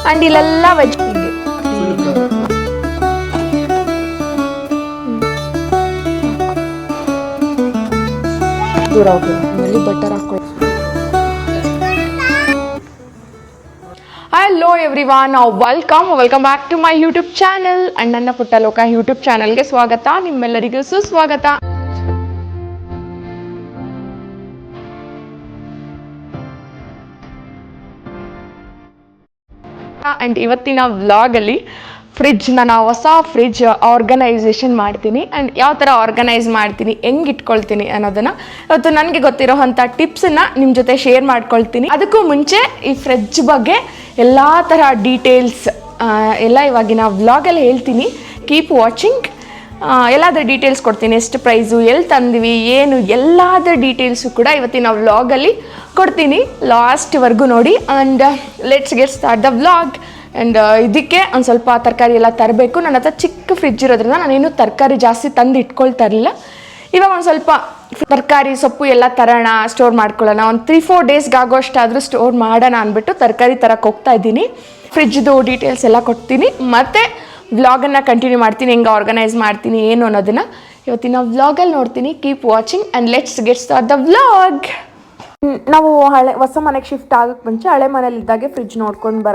And ಇಲ್ಲೆಲ್ಲ veg ಹಿಂಗೆ ದೂರ ಹೋಗಿ ಬಟರ್ ಹಾಕೊಳ್ಳಿ. Hello everyone, welcome back to my YouTube channel and ನನ್ನ ಪುಟ್ಟ ಲೋಕ ಯೂಟ್ಯೂಬ್ ಚಾನಲ್ಗೆ ಸ್ವಾಗತ. ನಿಮ್ಮೆಲ್ಲರಿಗೂ ಸುಸ್ವಾಗತ. ಆ್ಯಂಡ್ ಇವತ್ತಿನ ವ್ಲಾಗಲ್ಲಿ ನಾನು ಹೊಸ ಫ್ರಿಡ್ಜ್ ಆರ್ಗನೈಸೇಷನ್ ಮಾಡ್ತೀನಿ ಆ್ಯಂಡ್ ಯಾವ ಥರ ಆರ್ಗನೈಸ್ ಮಾಡ್ತೀನಿ, ಹೆಂಗೆ ಇಟ್ಕೊಳ್ತೀನಿ ಅನ್ನೋದನ್ನು ಇವತ್ತು ನನಗೆ ಗೊತ್ತಿರೋವಂಥ ಟಿಪ್ಸನ್ನು ನಿಮ್ಮ ಜೊತೆ ಶೇರ್ ಮಾಡ್ಕೊಳ್ತೀನಿ. ಅದಕ್ಕೂ ಮುಂಚೆ ಈ ಫ್ರಿಡ್ಜ್ ಬಗ್ಗೆ ಎಲ್ಲ ಥರ ಡೀಟೇಲ್ಸ್ ಎಲ್ಲ ಇವಾಗಿನ ವ್ಲಾಗಲ್ಲಿ ಹೇಳ್ತೀನಿ. Keep watching. ಎಲ್ಲಾದ್ರ ಡೀಟೇಲ್ಸ್ ಕೊಡ್ತೀನಿ, ಎಷ್ಟು ಪ್ರೈಸು, ಎಲ್ಲಿ ತಂದಿವಿ, ಏನು ಎಲ್ಲಾದ್ರ ಡೀಟೇಲ್ಸು ಕೂಡ ಇವತ್ತಿನ ವ್ಲಾಗಲ್ಲಿ ಕೊಡ್ತೀನಿ. ಲಾಸ್ಟ್ವರೆಗೂ ನೋಡಿ and let's get start the vlog. And ಇದಕ್ಕೆ ಒಂದು ಸ್ವಲ್ಪ ತರಕಾರಿ ಎಲ್ಲ ತರಬೇಕು. ನನ್ನ ಹತ್ರ ಚಿಕ್ಕ ಫ್ರಿಡ್ಜ್ ಇರೋದ್ರಿಂದ ನಾನೇನು ತರಕಾರಿ ಜಾಸ್ತಿ ತಂದು ಇಟ್ಕೊಳ್ತಾ ಇರಲಿಲ್ಲ. ಇವಾಗ ಒಂದು ಸ್ವಲ್ಪ ತರಕಾರಿ ಸೊಪ್ಪು ಎಲ್ಲ ತರೋಣ, ಸ್ಟೋರ್ ಮಾಡ್ಕೊಳ್ಳೋಣ, ಒಂದು 3-4 ಡೇಸ್ಗೆ ಆಗೋಷ್ಟಾದರೂ ಸ್ಟೋರ್ ಮಾಡೋಣ ಅಂದ್ಬಿಟ್ಟು ತರಕಾರಿ ತರಕ್ಕೆ ಹೋಗ್ತಾ ಇದ್ದೀನಿ. ಫ್ರಿಡ್ಜ್ದು ಡೀಟೇಲ್ಸ್ ಎಲ್ಲ ಕೊಡ್ತೀನಿ, ಮತ್ತು ವ್ಲಾಗನ್ನು ಕಂಟಿನ್ಯೂ ಮಾಡ್ತೀನಿ, ಹೆಂಗೆ ಆರ್ಗನೈಸ್ ಮಾಡ್ತೀನಿ ಏನು ಅನ್ನೋದನ್ನು ಇವತ್ತಿನ ವ್ಲಾಗಲ್ಲಿ ನೋಡ್ತೀನಿ. Keep watching and let's get start the vlog. ನಾವು ಹೊಸ ಮನೆಗೆ ಶಿಫ್ಟ್ ಆಗೋಕ್ಕೆ ಮುಂಚೆ ಹಳೆ ಮನೇಲಿದ್ದಾಗೆ ಫ್ರಿಡ್ಜ್ ನೋಡ್ಕೊಂಡು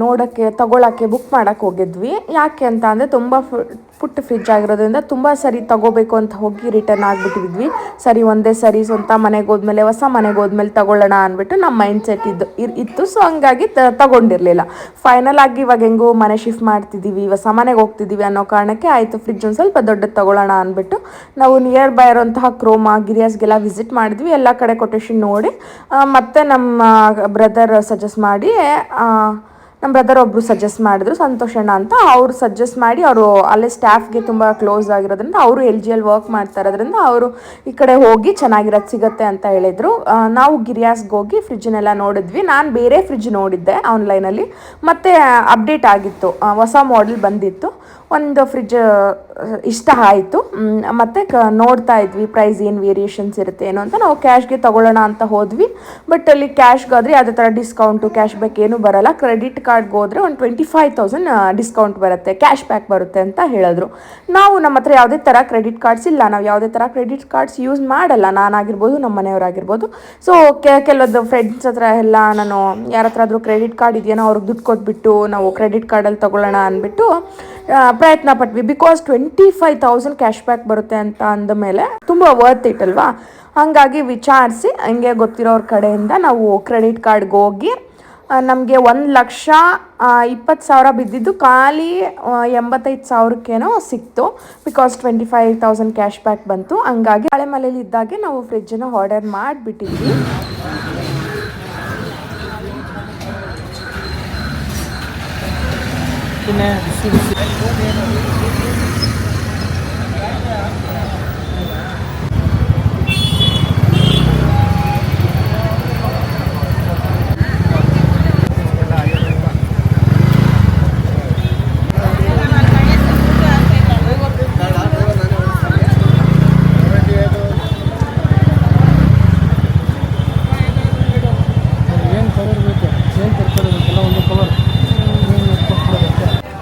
ನೋಡೋಕ್ಕೆ ತೊಗೊಳಕ್ಕೆ ಬುಕ್ ಮಾಡೋಕ್ಕೆ ಹೋಗಿದ್ವಿ. ಯಾಕೆ ಅಂತ ಅಂದರೆ ತುಂಬ ಪುಟ್ಟ ಫ್ರಿಡ್ಜ್ ಆಗಿರೋದ್ರಿಂದ ತುಂಬ ಸರಿ ತೊಗೋಬೇಕು ಅಂತ ಹೋಗಿ ರಿಟರ್ನ್ ಆಗಿಬಿಟ್ಟಿದ್ವಿ. ಸರಿ ಒಂದೇ ಸರಿ ಸ್ವಂತ ಮನೆಗೆ ಹೋದ್ಮೇಲೆ, ಹೊಸ ಮನೆಗೆ ಹೋದ್ಮೇಲೆ ತೊಗೊಳ್ಳೋಣ ಅಂದ್ಬಿಟ್ಟು ನಮ್ಮ ಮೈಂಡ್ ಸೆಟ್ ಇತ್ತು. ಸೊ ಹಂಗಾಗಿ ತೊಗೊಂಡಿರಲಿಲ್ಲ. ಫೈನಲ್ ಆಗಿ ಇವಾಗ ಹೆಂಗೋ ಮನೆ ಶಿಫ್ಟ್ ಮಾಡ್ತಿದ್ದೀವಿ, ಹೊಸ ಮನೆಗೆ ಹೋಗ್ತಿದ್ದೀವಿ ಅನ್ನೋ ಕಾರಣಕ್ಕೆ ಆಯಿತು ಫ್ರಿಡ್ಜ್ ಒಂದು ಸ್ವಲ್ಪ ದೊಡ್ಡದು ತೊಗೊಳ್ಳೋಣ ಅಂದ್ಬಿಟ್ಟು ನಾವು ನಿಯರ್ ಬೈ ಇರೋಂತಹ ಕ್ರೋಮಾ, ಗಿರಿಯಾಸ್ಗೆಲ್ಲ ವಿಸಿಟ್ ಮಾಡಿದ್ವಿ. ಎಲ್ಲ ಕಡೆ ಕೊಟೇಶನ್ ನೋಡಿ ಮತ್ತು ನಮ್ಮ ಬ್ರದರ್ ಸಜೆಸ್ಟ್ ಮಾಡಿ, ನಮ್ಮ ಬ್ರದರ್ ಒಬ್ಬರು ಸಜೆಸ್ಟ್ ಮಾಡಿದ್ರು, ಸಂತೋಷಣ್ಣ ಅಂತ. ಅವರು ಸಜೆಸ್ಟ್ ಮಾಡಿ, ಅವರು ಅಲ್ಲೇ ಸ್ಟಾಫ್ಗೆ ತುಂಬ ಕ್ಲೋಸ್ ಆಗಿರೋದ್ರಿಂದ, ಅವರು LGಯಲ್ಲಿ ವರ್ಕ್ ಮಾಡ್ತಾ ಇರೋದ್ರಿಂದ ಅವರು ಈ ಕಡೆ ಹೋಗಿ ಚೆನ್ನಾಗಿರೋದು ಸಿಗುತ್ತೆ ಅಂತ ಹೇಳಿದರು. ನಾವು ಗಿರಿಯಾಸ್ಗೆ ಹೋಗಿ ಫ್ರಿಡ್ಜನ್ನೆಲ್ಲ ನೋಡಿದ್ವಿ. ನಾನು ಬೇರೆ ಫ್ರಿಡ್ಜ್ ನೋಡಿದ್ದೆ ಆನ್ಲೈನಲ್ಲಿ, ಮತ್ತು ಅಪ್ಡೇಟ್ ಆಗಿತ್ತು, ಹೊಸ ಮಾಡೆಲ್ ಬಂದಿತ್ತು. ಒಂದು ಫ್ರಿಡ್ಜ್ ಇಷ್ಟ ಆಯಿತು, ಮತ್ತು ನೋಡ್ತಾ ಇದ್ವಿ ಪ್ರೈಸ್ ಏನು ವೇರಿಯೇಷನ್ಸ್ ಇರುತ್ತೆ ಏನು ಅಂತ. ನಾವು ಕ್ಯಾಶ್ಗೆ ತೊಗೊಳ್ಳೋಣ ಅಂತ ಹೋದ್ವಿ. ಬಟ್ ಅಲ್ಲಿ ಕ್ಯಾಶ್ಗಾದರೆ ಯಾವುದೇ ಥರ ಡಿಸ್ಕೌಂಟು, ಕ್ಯಾಶ್ ಬ್ಯಾಕ್ ಏನೂ ಬರೋಲ್ಲ. ಕ್ರೆಡಿಟ್ ಕಾರ್ಡ್ಗೆ ಹೋದರೆ ಒಂದು 25,000 ಡಿಸ್ಕೌಂಟ್ ಬರುತ್ತೆ, ಕ್ಯಾಶ್ ಬ್ಯಾಕ್ ಬರುತ್ತೆ ಅಂತ ಹೇಳಿದ್ರು. ನಾವು ನಮ್ಮ ಹತ್ರ ಯಾವುದೇ ಥರ ಕ್ರೆಡಿಟ್ ಕಾರ್ಡ್ಸ್ ಇಲ್ಲ, ನಾವು ಯಾವುದೇ ಥರ ಕ್ರೆಡಿಟ್ ಕಾರ್ಡ್ಸ್ ಯೂಸ್ ಮಾಡಲ್ಲ, ನಾನಾಗಿರ್ಬೋದು ನಮ್ಮ ಮನೆಯವರಾಗಿರ್ಬೋದು. ಸೊ ಕೆಲವೊಂದು ಫ್ರೆಂಡ್ಸ್ ಹತ್ರ ಎಲ್ಲ ನಾನು ಯಾರ ಹತ್ರ ಆದರೂ ಕ್ರೆಡಿಟ್ ಕಾರ್ಡ್ ಇದೆಯೋ ಅವ್ರಿಗೆ ದುಡ್ಡು ಕೊಟ್ಬಿಟ್ಟು ನಾವು ಕ್ರೆಡಿಟ್ ಕಾರ್ಡಲ್ಲಿ ತೊಗೊಳ್ಳೋಣ ಅಂದ್ಬಿಟ್ಟು ಪ್ರಯತ್ನ ಪಟ್ವಿ. ಬಿಕಾಸ್ 25,000 ಕ್ಯಾಶ್ ಬ್ಯಾಕ್ ಬರುತ್ತೆ ಅಂತ ಅಂದಮೇಲೆ ತುಂಬ ವರ್ತ್ ಇಟ್ ಅಲ್ವಾ. ಹಾಗಾಗಿ ವಿಚಾರಿಸಿ ಹಂಗೆ ಗೊತ್ತಿರೋರ ಕಡೆಯಿಂದ ನಾವು ಕ್ರೆಡಿಟ್ ಕಾರ್ಡ್ಗೆ ಹೋಗಿ ನಮಗೆ 1,20,000 ಬಿದ್ದಿದ್ದು ಖಾಲಿ 85,000ಕ್ಕೇನೋ ಸಿಕ್ತು. ಬಿಕಾಸ್ 25,000 ಕ್ಯಾಶ್ ಬ್ಯಾಕ್ ಬಂತು. ಹಂಗಾಗಿ ಹಳೆ ಮನೇಲಿ ಇದ್ದಾಗೆ ನಾವು ಫ್ರಿಡ್ಜನ್ನು ಆರ್ಡರ್ ಮಾಡಿಬಿಟ್ಟಿದ್ವಿ.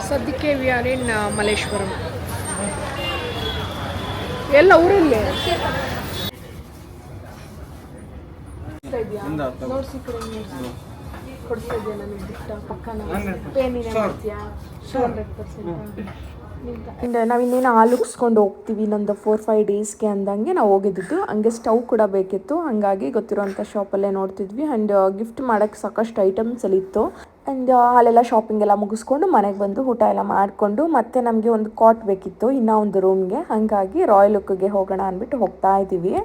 ಸದ್ಯಕ್ಕೆ ವಿ ಆರ್ ಇನ್ ಮಲ್ಲೇಶ್ವರಂ. ಎಲ್ಲ ಊರಲ್ಲಿ ಕೊಡ್ತಾ ಇದೆಯಾ ನನಗೆ ಬಿಟ್ಟ ಪಕ್ಕನ ಪೇನಿನೇ ಮಾಡ್ತೀಯಾ 200%. ನಾವು ಇನ್ನೇನು ಹಾಲುಕ್ಸ್ಕೊಂಡು ಹೋಗ್ತೀವಿ ಇನ್ನೊಂದು 4-5 ಡೇಸ್ಗೆ ಅಂದಂಗೆ ನಾವು ಹೋಗಿದ್ದು. ಹಂಗೆ ಸ್ಟವ್ ಕೂಡ ಬೇಕಿತ್ತು, ಹಾಗಾಗಿ ಗೊತ್ತಿರೋಂಥ ಶಾಪಲ್ಲೇ ನೋಡ್ತಿದ್ವಿ. ಆ್ಯಂಡ್ ಗಿಫ್ಟ್ ಮಾಡೋಕ್ಕೆ ಸಾಕಷ್ಟು ಐಟಮ್ಸ್ ಅಲ್ಲಿ ಇತ್ತು. ಆ್ಯಂಡ್ ಅಲ್ಲೆಲ್ಲ ಶಾಪಿಂಗ್ ಎಲ್ಲ ಮುಗಿಸ್ಕೊಂಡು ಮನೆಗೆ ಬಂದು ಊಟ ಎಲ್ಲ ಮಾಡಿಕೊಂಡು, ಮತ್ತು ನಮಗೆ ಒಂದು ಕಾಟ್ ಬೇಕಿತ್ತು ಇನ್ನೂ ಒಂದು ರೂಮ್ಗೆ. ಹಾಗಾಗಿ ರಾಯಲ್ ಲುಕ್ಗೆ ಹೋಗೋಣ ಅಂದ್ಬಿಟ್ಟು ಹೋಗ್ತಾ ಇದ್ದೀವಿ.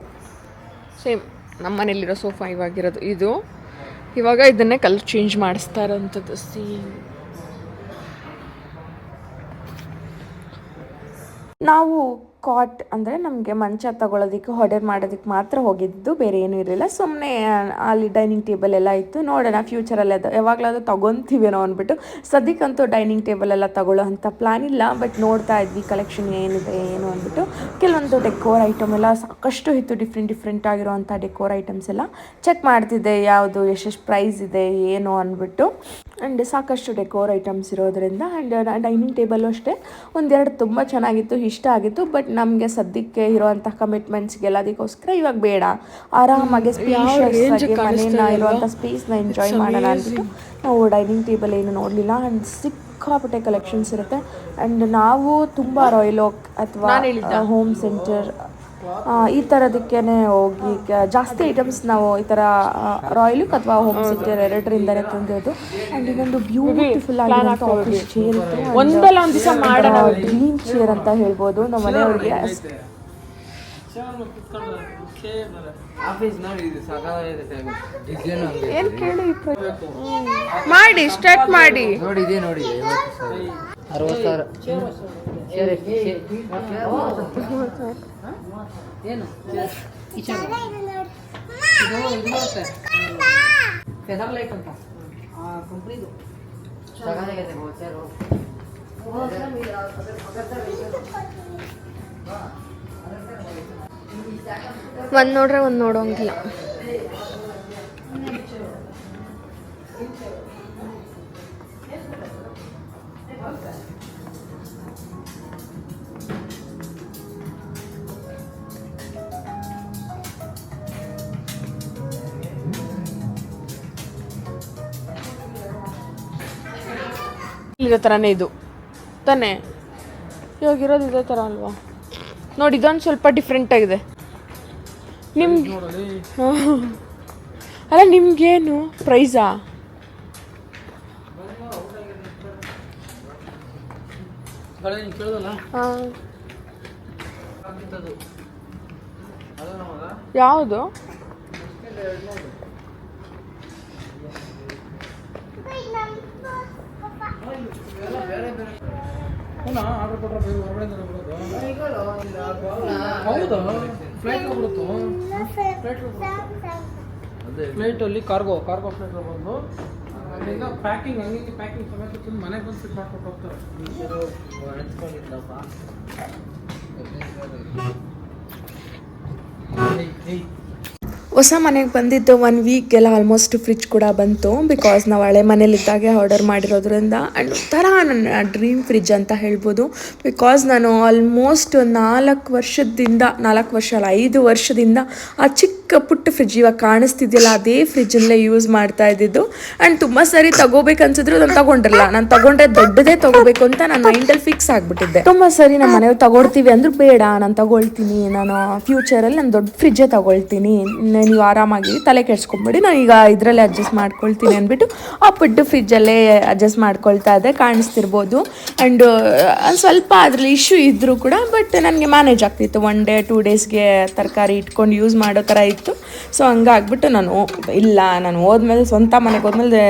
ಸೇಮ್ ನಮ್ಮ ಮನೇಲಿರೋ ಸೋಫಾ ಇವಾಗಿರೋದು ಇದು. ಇವಾಗ ಇದನ್ನೇ ಕಲರ್ ಚೇಂಜ್ ಮಾಡಿಸ್ತಾ ಇರೋಂಥದ್ದು. ನಾವು ಕಾಟ್ ಅಂದರೆ ನಮಗೆ ಮಂಚ ತಗೊಳ್ಳೋದಕ್ಕೆ ಆರ್ಡರ್ ಮಾಡೋದಕ್ಕೆ ಮಾತ್ರ ಹೋಗಿದ್ದು, ಬೇರೆ ಏನೂ ಇರಲಿಲ್ಲ. ಸುಮ್ಮನೆ ಅಲ್ಲಿ ಡೈನಿಂಗ್ ಟೇಬಲ್ ಎಲ್ಲ ಇತ್ತು, ನೋಡೋಣ ಫ್ಯೂಚರಲ್ಲಿ ಅದು ಯಾವಾಗಲಾದ್ರೂ ತೊಗೊತೀವೇನೋ ಅಂದ್ಬಿಟ್ಟು. ಸದ್ಯಕ್ಕಂತೂ ಡೈನಿಂಗ್ ಟೇಬಲ್ ಎಲ್ಲ ತಗೊಳ್ಳೋ ಅಂಥ ಪ್ಲ್ಯಾನ್ ಇಲ್ಲ, ಬಟ್ ನೋಡ್ತಾ ಇದ್ವಿ ಕಲೆಕ್ಷನ್ ಏನಿದೆ ಏನು ಅಂದ್ಬಿಟ್ಟು. ಕೆಲವೊಂದು ಡೆಕೋರ್ ಐಟಮ್ ಎಲ್ಲ ಸಾಕಷ್ಟು ಇತ್ತು, ಡಿಫ್ರೆಂಟ್ ಆಗಿರೋವಂಥ ಡೆಕೋರ್ ಐಟಮ್ಸ್ ಎಲ್ಲ ಚೆಕ್ ಮಾಡ್ತಿದ್ದೆ, ಯಾವುದು ಎಷ್ಟೆಷ್ಟು ಪ್ರೈಸ್ ಇದೆ ಏನು ಅಂದ್ಬಿಟ್ಟು. ಆ್ಯಂಡ್ ಸಾಕಷ್ಟು ಡೆಕೋರ್ ಐಟಮ್ಸ್ ಇರೋದ್ರಿಂದ. ಆ್ಯಂಡ್ ಡೈನಿಂಗ್ ಟೇಬಲ್ಲು ಅಷ್ಟೇ ಒಂದೆರಡು ತುಂಬ ಚೆನ್ನಾಗಿತ್ತು, ಇಷ್ಟ ಆಗಿತ್ತು. ಬಟ್ ನಮಗೆ ಸದ್ಯಕ್ಕೆ ಇರೋವಂಥ ಕಮಿಟ್ಮೆಂಟ್ಸ್ಗೆಲ್ಲ ಅದಕ್ಕೋಸ್ಕರ ಇವಾಗ ಬೇಡ, ಆರಾಮಾಗಿ ಸ್ಪೇಷಿಯಸ್ ಮನೇನ ಇರುವಂಥ ಸ್ಪೇಸ್ನ ಎಂಜಾಯ್ ಮಾಡೋಣ ಅಂದ್ಬಿಟ್ಟು ನಾವು ಡೈನಿಂಗ್ ಟೇಬಲ್ ಏನು ನೋಡಲಿಲ್ಲ. ಆ್ಯಂಡ್ ಸಿಕ್ಕಾಪಟ್ಟೆ ಕಲೆಕ್ಷನ್ಸ್ ಇರುತ್ತೆ. ಆ್ಯಂಡ್ ನಾವು ತುಂಬ ರಾಯಲ್ ಓಕ್ ಅಥವಾ ಹೋಮ್ ಸೆಂಟರ್ ಈ ಥರದಕ್ಕೇ ಹೋಗಿ ಜಾಸ್ತಿ ಐಟಮ್ಸ್ ನಾವು ಈ ಥರ ರಾಯಲ್ ಓಕ್ ಅಥವಾ ಹೋಮ್ ಸೆಂಟರ್ ಎರಡರಿಂದಲೇ ತಂದಿರೋದು. ಆ್ಯಂಡ್ ಇನ್ನೊಂದು ಬ್ಯೂಟಿಫುಲ್ ಆಗಿರೋಂಥ ಆಫೀಸ್ ಚೇರ್ ಇತ್ತು, ಡ್ರೀಮ್ ಚೇರ್ ಅಂತ ಹೇಳ್ಬೋದು ನಮ್ಮ ಮನೆಯವ್ರಿಗೆ. ಏನು ಕೇಳಿ ಮಾಡಿ ಸ್ಟಾರ್ಟ್ ಮಾಡಿ ನೋಡಿ, ಇದೆ ನೋಡಿ 60,000 ಏನು ಫೆದರ್ ಲೈಟ್ ಅಂತ ಕಂಪ್ನಿದು ಸಗಾಗಿದೆ ಚೇರು. ಒಂದು ನೋಡ್ರೆ ಒಂದು ನೋಡೋಂಗಿಲ್ಲ. ಇದೇ ಥರನೇ ಇದು ತಾನೇ, ಇವಾಗಿರೋದು ಇದೇ ಥರ ಅಲ್ವಾ? ನೋಡಿ ಇದೊಂದು ಸ್ವಲ್ಪ ಡಿಫ್ರೆಂಟ್ ಆಗಿದೆ. ನಿಮ್ಗೆ ಅಲ್ಲ ನಿಮ್ಗೇನು ಪ್ರೈಸಾ? ಯಾವುದು? ಫ್ಲೈಟ್ ಅಲ್ಲಿ ಕಾರ್ಗೋ ಫ್ಲೈಟ್ ಬಂದು ಪ್ಯಾಕಿಂಗ್ ಹಂಗೆ ಪ್ಯಾಕಿಂಗ್ ಸಮೇತ ಮನೆಗೆ ಬಂದು ಫಿಟ್ ಮಾಡ್ಕೊಂಡು ಹೋಗ್ತಾರೆ. ಹೊಸ ಮನೆಗೆ ಬಂದಿದ್ದು 1 ವೀಕ್ಗೆಲ್ಲ ಆಲ್ಮೋಸ್ಟ್ ಫ್ರಿಜ್ ಕೂಡ ಬಂತು, ಬಿಕಾಸ್ ನಾವು ಹಳೆ ಮನೇಲಿದ್ದಾಗೆ ಆರ್ಡರ್ ಮಾಡಿರೋದ್ರಿಂದ. ಆ್ಯಂಡ್ ಒಂಥರ ನನ್ನ ಡ್ರೀಮ್ ಫ್ರಿಜ್ ಅಂತ ಹೇಳ್ಬೋದು. ಬಿಕಾಸ್ ನಾನು ಆಲ್ಮೋಸ್ಟ್ 4 ವರ್ಷದಿಂದ ಆ ಚಿಕ್ಕ ಪುಟ್ಟ ಫ್ರಿಜ್ ಇವಾಗ ಕಾಣಿಸ್ತಿದೆಯಲ್ಲ ಅದೇ ಫ್ರಿಜ್ಜಲ್ಲೇ ಯೂಸ್ ಮಾಡ್ತಾ ಇದ್ದಿದ್ದು. ಆ್ಯಂಡ್ ತುಂಬ ಸರಿ ತಗೋಬೇಕನ್ಸಿದ್ರು ನಾನು ತಗೊಂಡಿರಲ್ಲ. ನಾನು ತಗೊಂಡ್ರೆ ದೊಡ್ಡದೇ ತಗೋಬೇಕು ಅಂತ ನಾನು ಮೈಂಡಲ್ಲಿ ಫಿಕ್ಸ್ ಆಗಿಬಿಟ್ಟಿದ್ದೆ. ತುಂಬ ಸರಿ ನಮ್ಮ ಮನೆಯವ್ರು ತಗೊಳ್ತೀವಿ ಅಂದ್ರು ಬೇಡ, ನಾನು ತಗೊಳ್ತೀನಿ, ನಾನು ಫ್ಯೂಚರಲ್ಲಿ ನಾನು ದೊಡ್ಡ ಫ್ರಿಜ್ಜೇ ತಗೊಳ್ತೀನಿ, ನೀವು ಆರಾಮಾಗಿ ತಲೆ ಕೆಡ್ಸ್ಕೊಂಬಿಡಿ, ನಾನು ಈಗ ಇದರಲ್ಲೇ ಅಡ್ಜಸ್ಟ್ ಮಾಡ್ಕೊಳ್ತೀನಿ ಅಂದ್ಬಿಟ್ಟು ಆ ಪುಟ್ಟ ಫ್ರಿಜ್ಜಲ್ಲೇ ಅಡ್ಜಸ್ಟ್ ಮಾಡ್ಕೊಳ್ತಾ ಇದ್ದೆ, ಕಾಣಿಸ್ತಿರ್ಬೋದು. ಆ್ಯಂಡ್ ಸ್ವಲ್ಪ ಅದರಲ್ಲಿ ಇಶ್ಯೂ ಇದ್ದರೂ ಕೂಡ ಬಟ್ ನನಗೆ ಮ್ಯಾನೇಜ್ ಆಗ್ತಿತ್ತು. 1 ಡೇ 2 ಡೇಸ್ಗೆ ತರಕಾರಿ ಇಟ್ಕೊಂಡು ಯೂಸ್ ಮಾಡೋ ಥರ ಇತ್ತು. ಸೊ ಹಂಗಾಗ್ಬಿಟ್ಟು ನಾನು ಹೋದ್ಮೇಲೆ ಸ್ವಂತ ಮನೆಗೆ ಹೋದ್ಮೇಲೆ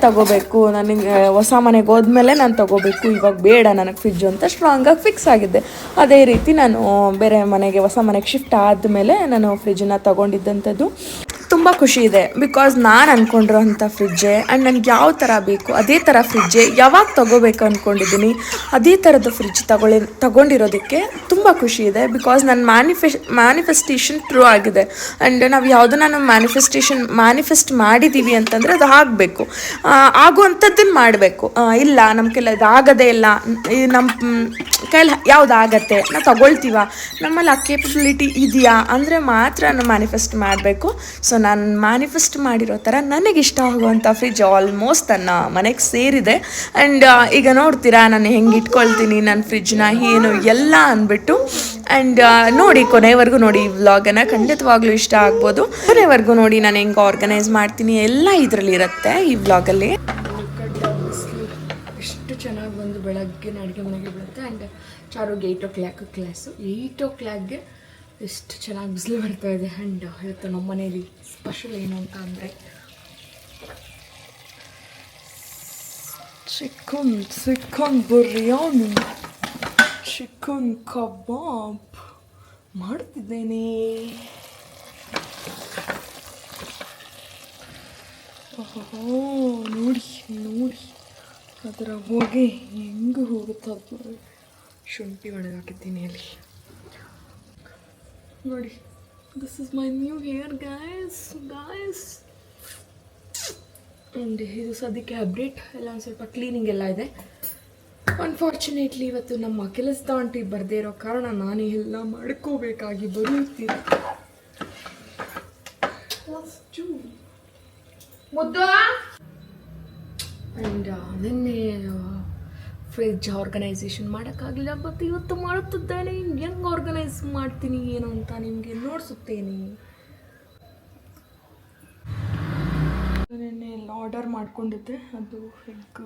ತಗೋಬೇಕು, ನನಗೆ ಹೊಸ ಮನೆಗೆ ಹೋದ್ಮೇಲೆ ನಾನು ತಗೋಬೇಕು, ಇವಾಗ ಬೇಡ ನನಗೆ ಫ್ರಿಜ್ಜು ಅಂತ ಸ್ಟ್ರಾಂಗಾಗಿ ಫಿಕ್ಸ್ ಆಗಿದ್ದೆ. ಅದೇ ರೀತಿ ನಾನು ಬೇರೆ ಮನೆಗೆ ಹೊಸ ಮನೆಗೆ ಶಿಫ್ಟ್ ಆದಮೇಲೆ ನಾನು ಫ್ರಿಜ್ಜನ್ನು ತಗೊಂಡಿದ್ದಂಥದ್ದು. ತುಂಬ ಖುಷಿ ಇದೆ, ಬಿಕಾಸ್ ನಾನು ಅಂದ್ಕೊಂಡಿರೋಂಥ ಫ್ರಿಜ್ಜೆ ಆ್ಯಂಡ್ ನನಗೆ ಯಾವ ಥರ ಬೇಕು ಅದೇ ಥರ ಫ್ರಿಜ್ಜೆ ಯಾವಾಗ ತೊಗೋಬೇಕು ಅಂದ್ಕೊಂಡಿದ್ದೀನಿ, ಅದೇ ಥರದ ಫ್ರಿಜ್ ತಗೊಂಡಿರೋದಕ್ಕೆ ತುಂಬ ಖುಷಿ ಇದೆ. ಬಿಕಾಸ್ ನನ್ನ ಮ್ಯಾನಿಫೆಸ್ಟೇಷನ್ ಟ್ರೂ ಆಗಿದೆ. ಆ್ಯಂಡ್ ನಾವು ಯಾವುದನ್ನ ಮ್ಯಾನಿಫೆಸ್ಟ್ ಮಾಡಿದ್ದೀವಿ ಅಂತಂದರೆ ಅದು ಆಗಬೇಕು, ಆಗುವಂಥದ್ದನ್ನು ಮಾಡಬೇಕು. ಇಲ್ಲ ನಮ್ಮ ಕೈಲಿ ಅದು ಆಗೋದೇ ಇಲ್ಲ, ನಮ್ಮ ಕೈಲಿ ಯಾವ್ದು ಆಗತ್ತೆ, ನಾವು ತಗೊಳ್ತೀವ, ನಮ್ಮಲ್ಲಿ ಆ ಕೇಪಬಿಲಿಟಿ ಇದೆಯಾ ಅಂದರೆ ಮಾತ್ರ ನಾನು ಮ್ಯಾನಿಫೆಸ್ಟ್ ಮಾಡಬೇಕು. ಸೊ ನಾನು ಮ್ಯಾನಿಫೆಸ್ಟ್ ಮಾಡಿರೋ ಥರ ನನಗಿಷ್ಟ ಆಗುವಂಥ ಫ್ರಿಜ್ ಆಲ್ಮೋಸ್ಟ್ ನನ್ನ ಮನೆಗೆ ಸೇರಿದೆ. ಆ್ಯಂಡ್ ಈಗ ನೋಡ್ತೀರಾ ನಾನು ಹೆಂಗೆ ಇಟ್ಕೊಳ್ತೀನಿ ನನ್ನ ಫ್ರಿಜ್ನ ಏನು ಎಲ್ಲ ಅಂದ್ಬಿಟ್ಟು. ಆ್ಯಂಡ್ ನೋಡಿ ಕೊನೆವರೆಗೂ ನೋಡಿ ಈ ವ್ಲಾಗನ್ನು, ಖಂಡಿತವಾಗ್ಲೂ ಇಷ್ಟ ಆಗ್ಬೋದು. ಕೊನೆವರೆಗೂ ನೋಡಿ ನಾನು ಹೆಂಗೆ ಆರ್ಗನೈಸ್ ಮಾಡ್ತೀನಿ ಎಲ್ಲ ಇದರಲ್ಲಿ ಇರುತ್ತೆ ಈ ವ್ಲಾಗಲ್ಲಿ. ಎಷ್ಟು ಚೆನ್ನಾಗಿ ಬಂದು ಬೆಳಗ್ಗೆ ಅಡುಗೆ ಮನೆಗೆ ಬರುತ್ತೆ. ಆ್ಯಂಡ್ ಚಾರುಗೆ 8 o'clock ಕ್ಲಾಸು, 8 o'clockಗೆ ಎಷ್ಟು ಚೆನ್ನಾಗಿ ಬಿಸಿಲು ಬರ್ತಾ ಇದೆ. ಆ್ಯಂಡ್ ಇವತ್ತು ನಮ್ಮ ಮನೇಲಿ ಸ್ಪೆಷಲ್ ಏನು ಅಂತ ಅಂದರೆ ಚಿಕನ್ ಬಿರಿಯಾನಿ. ಚಿಕನ್ ಕಬಾಬ್ ಮಾಡ್ತಿದ್ದೇನೆ. ನೋಡಿ ನೋಡಿ ಅದರ ಹೊಗೆ ಹೆಂಗೆ ಹೋಗುತ್ತೆ ಅದು ನೋಡಿ. ಶುಂಠಿ ಒಣಗಾಕಿದ್ದೀನಿ ಅಲ್ಲಿ ನೋಡಿ. This is my new hair guys. And ಇದು ಸದ್ಯಕ್ಕೆ ಅಪ್ಡೇಟ್ ಎಲ್ಲ ಒಂದು ಸ್ವಲ್ಪ ಕ್ಲೀನಿಂಗ್ ಎಲ್ಲ ಇದೆ. ಅನ್ಫಾರ್ಚುನೇಟ್ಲಿ ಇವತ್ತು ನಮ್ಮ ಕೆಲಸದ ಆಂಟಿ ಬರದೇ ಇರೋ ಕಾರಣ ನಾನೇ ಎಲ್ಲ ಮಾಡ್ಕೋಬೇಕಾಗಿ ಬರುತ್ತೀನಿ. ಮುದ್ದು ಆ್ಯಂಡ್ ನಿನ್ನೆ ಫ್ರಿಡ್ಜ್ ಆರ್ಗನೈಸೇಷನ್ ಮಾಡೋಕ್ಕಾಗಲಿಲ್ಲ, ಬಟ್ ಇವತ್ತು ಮಾಡುತ್ತಿದ್ದೇನೆ. ಹೆಂಗೆ ಆರ್ಗನೈಸ್ ಮಾಡ್ತೀನಿ ಏನು ಅಂತ ನಿಮಗೆ ನೋಡಿಸುತ್ತೇನೆ. ನಿನ್ನೆ ಎಲ್ಲ ಆರ್ಡರ್ ಮಾಡ್ಕೊಂಡಿದ್ದೆ, ಅದು egg.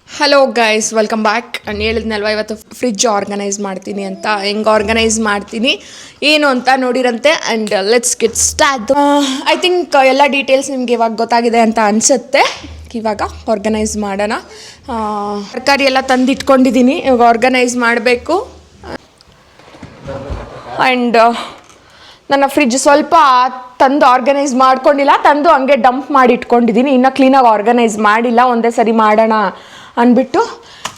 Hello guys, welcome back. ನಾನು ಹೇಳಿದ್ನಲ್ವ ಇವತ್ತು ಫ್ರಿಡ್ಜ್ ಆರ್ಗನೈಸ್ ಮಾಡ್ತೀನಿ ಅಂತ. ಹೆಂಗೆ ಆರ್ಗನೈಸ್ ಮಾಡ್ತೀನಿ ಏನು ಅಂತ ನೋಡಿರಂತೆ. And let's get start. I think ಎಲ್ಲ ಡೀಟೇಲ್ಸ್ ನಿಮಗೆ ಇವಾಗ ಗೊತ್ತಾಗಿದೆ ಅಂತ ಅನಿಸುತ್ತೆ. ಇವಾಗ ಆರ್ಗನೈಸ್ ಮಾಡೋಣ. ತರಕಾರಿ ಎಲ್ಲ ತಂದಿಟ್ಕೊಂಡಿದ್ದೀನಿ, ಇವಾಗ ಆರ್ಗನೈಸ್ ಮಾಡಬೇಕು. ಆ್ಯಂಡ್ ನನ್ನ ಫ್ರಿಡ್ಜ್ ಸ್ವಲ್ಪ ತಂದು ಆರ್ಗನೈಸ್ ಮಾಡ್ಕೊಂಡಿಲ್ಲ, ತಂದು ಹಂಗೆ ಡಂಪ್ ಮಾಡಿ ಇಟ್ಕೊಂಡಿದ್ದೀನಿ. ಇನ್ನೂ ಕ್ಲೀನಾಗಿ ಆರ್ಗನೈಸ್ ಮಾಡಿಲ್ಲ, ಒಂದೇ ಸರಿ ಮಾಡೋಣ ಅಂದ್ಬಿಟ್ಟು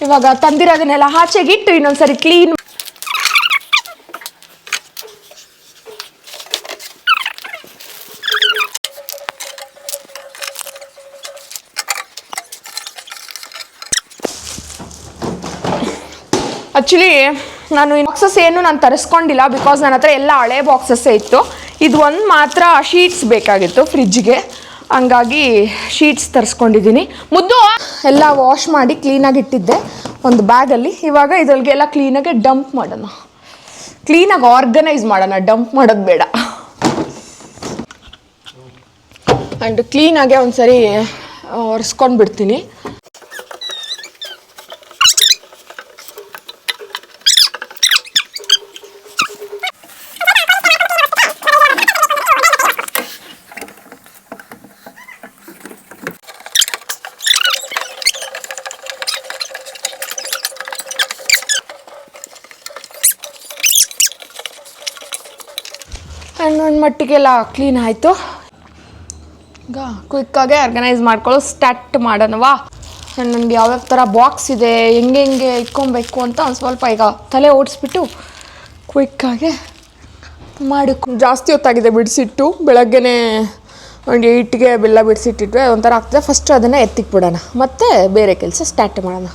ಇವಾಗ ತಂದಿರೋದನ್ನೆಲ್ಲ ಆಚೆಗಿಟ್ಟು ಇನ್ನೊಂದು ಸರಿ ಕ್ಲೀನ್. ಆ್ಯಕ್ಚುಲಿ ನಾನು ಈ ಬಾಕ್ಸಸ್ ಏನು ನಾನು ತರಿಸ್ಕೊಂಡಿಲ್ಲ, ಬಿಕಾಸ್ ನನ್ನ ಹತ್ರ ಎಲ್ಲ ಹಳೆ ಬಾಕ್ಸಸ್ಸೇ ಇತ್ತು. ಇದು ಒಂದು ಮಾತ್ರ ಶೀಟ್ಸ್ ಬೇಕಾಗಿತ್ತು ಫ್ರಿಡ್ಜ್ಗೆ, ಹಂಗಾಗಿ ಶೀಟ್ಸ್ ತರಿಸ್ಕೊಂಡಿದ್ದೀನಿ. ಮುದ್ದು ಎಲ್ಲ ವಾಶ್ ಮಾಡಿ ಕ್ಲೀನಾಗಿ ಇಟ್ಟಿದ್ದೆ ಒಂದು ಬ್ಯಾಗಲ್ಲಿ. ಇವಾಗ ಇದ್ರೊಳಗೆಲ್ಲ ಕ್ಲೀನಾಗಿ ಡಂಪ್ ಮಾಡೋಣ, ಕ್ಲೀನಾಗಿ ಆರ್ಗನೈಸ್ ಮಾಡೋಣ, ಡಂಪ್ ಮಾಡೋದು ಬೇಡ. ಆ್ಯಂಡ್ ಕ್ಲೀನಾಗೆ ಒಂದು ಸರಿ ಒರೆಸ್ಕೊಂಡು ಬಿಡ್ತೀನಿ. ಒಂದು ಮಟ್ಟಿಗೆಲ್ಲ ಕ್ಲೀನ್ ಆಯಿತು. ಈಗ ಕ್ವಿಕ್ಕಾಗೆ ಆರ್ಗನೈಸ್ ಮಾಡ್ಕೊಳ್ಳೋ ಸ್ಟಾರ್ಟ್ ಮಾಡೋಣವಾ. ನನಗೆ ಯಾವ್ಯಾವ ಥರ ಬಾಕ್ಸ್ ಇದೆ, ಹೆಂಗೆ ಇಟ್ಕೊಬೇಕು ಅಂತ ಒಂದು ಸ್ವಲ್ಪ ಈಗ ತಲೆ ಓಡಿಸ್ಬಿಟ್ಟು ಕ್ವಿಕ್ಕಾಗೆ ಮಾಡಿ. ಜಾಸ್ತಿ ಹೊತ್ತಾಗಿದೆ ಬಿಡಿಸಿಟ್ಟು, ಬೆಳಗ್ಗೆನೇ ಒಂದು 8ಗೆ ಬೆಲ್ಲ ಬಿಡಿಸಿಟ್ಟಿಟ್ವೆ, ಒಂಥರ ಆಗ್ತದೆ. ಫಸ್ಟ್ ಅದನ್ನು ಎತ್ತಿಕ್ಬಿಡೋಣ, ಮತ್ತು ಬೇರೆ ಕೆಲಸ ಸ್ಟಾರ್ಟ್ ಮಾಡೋಣ.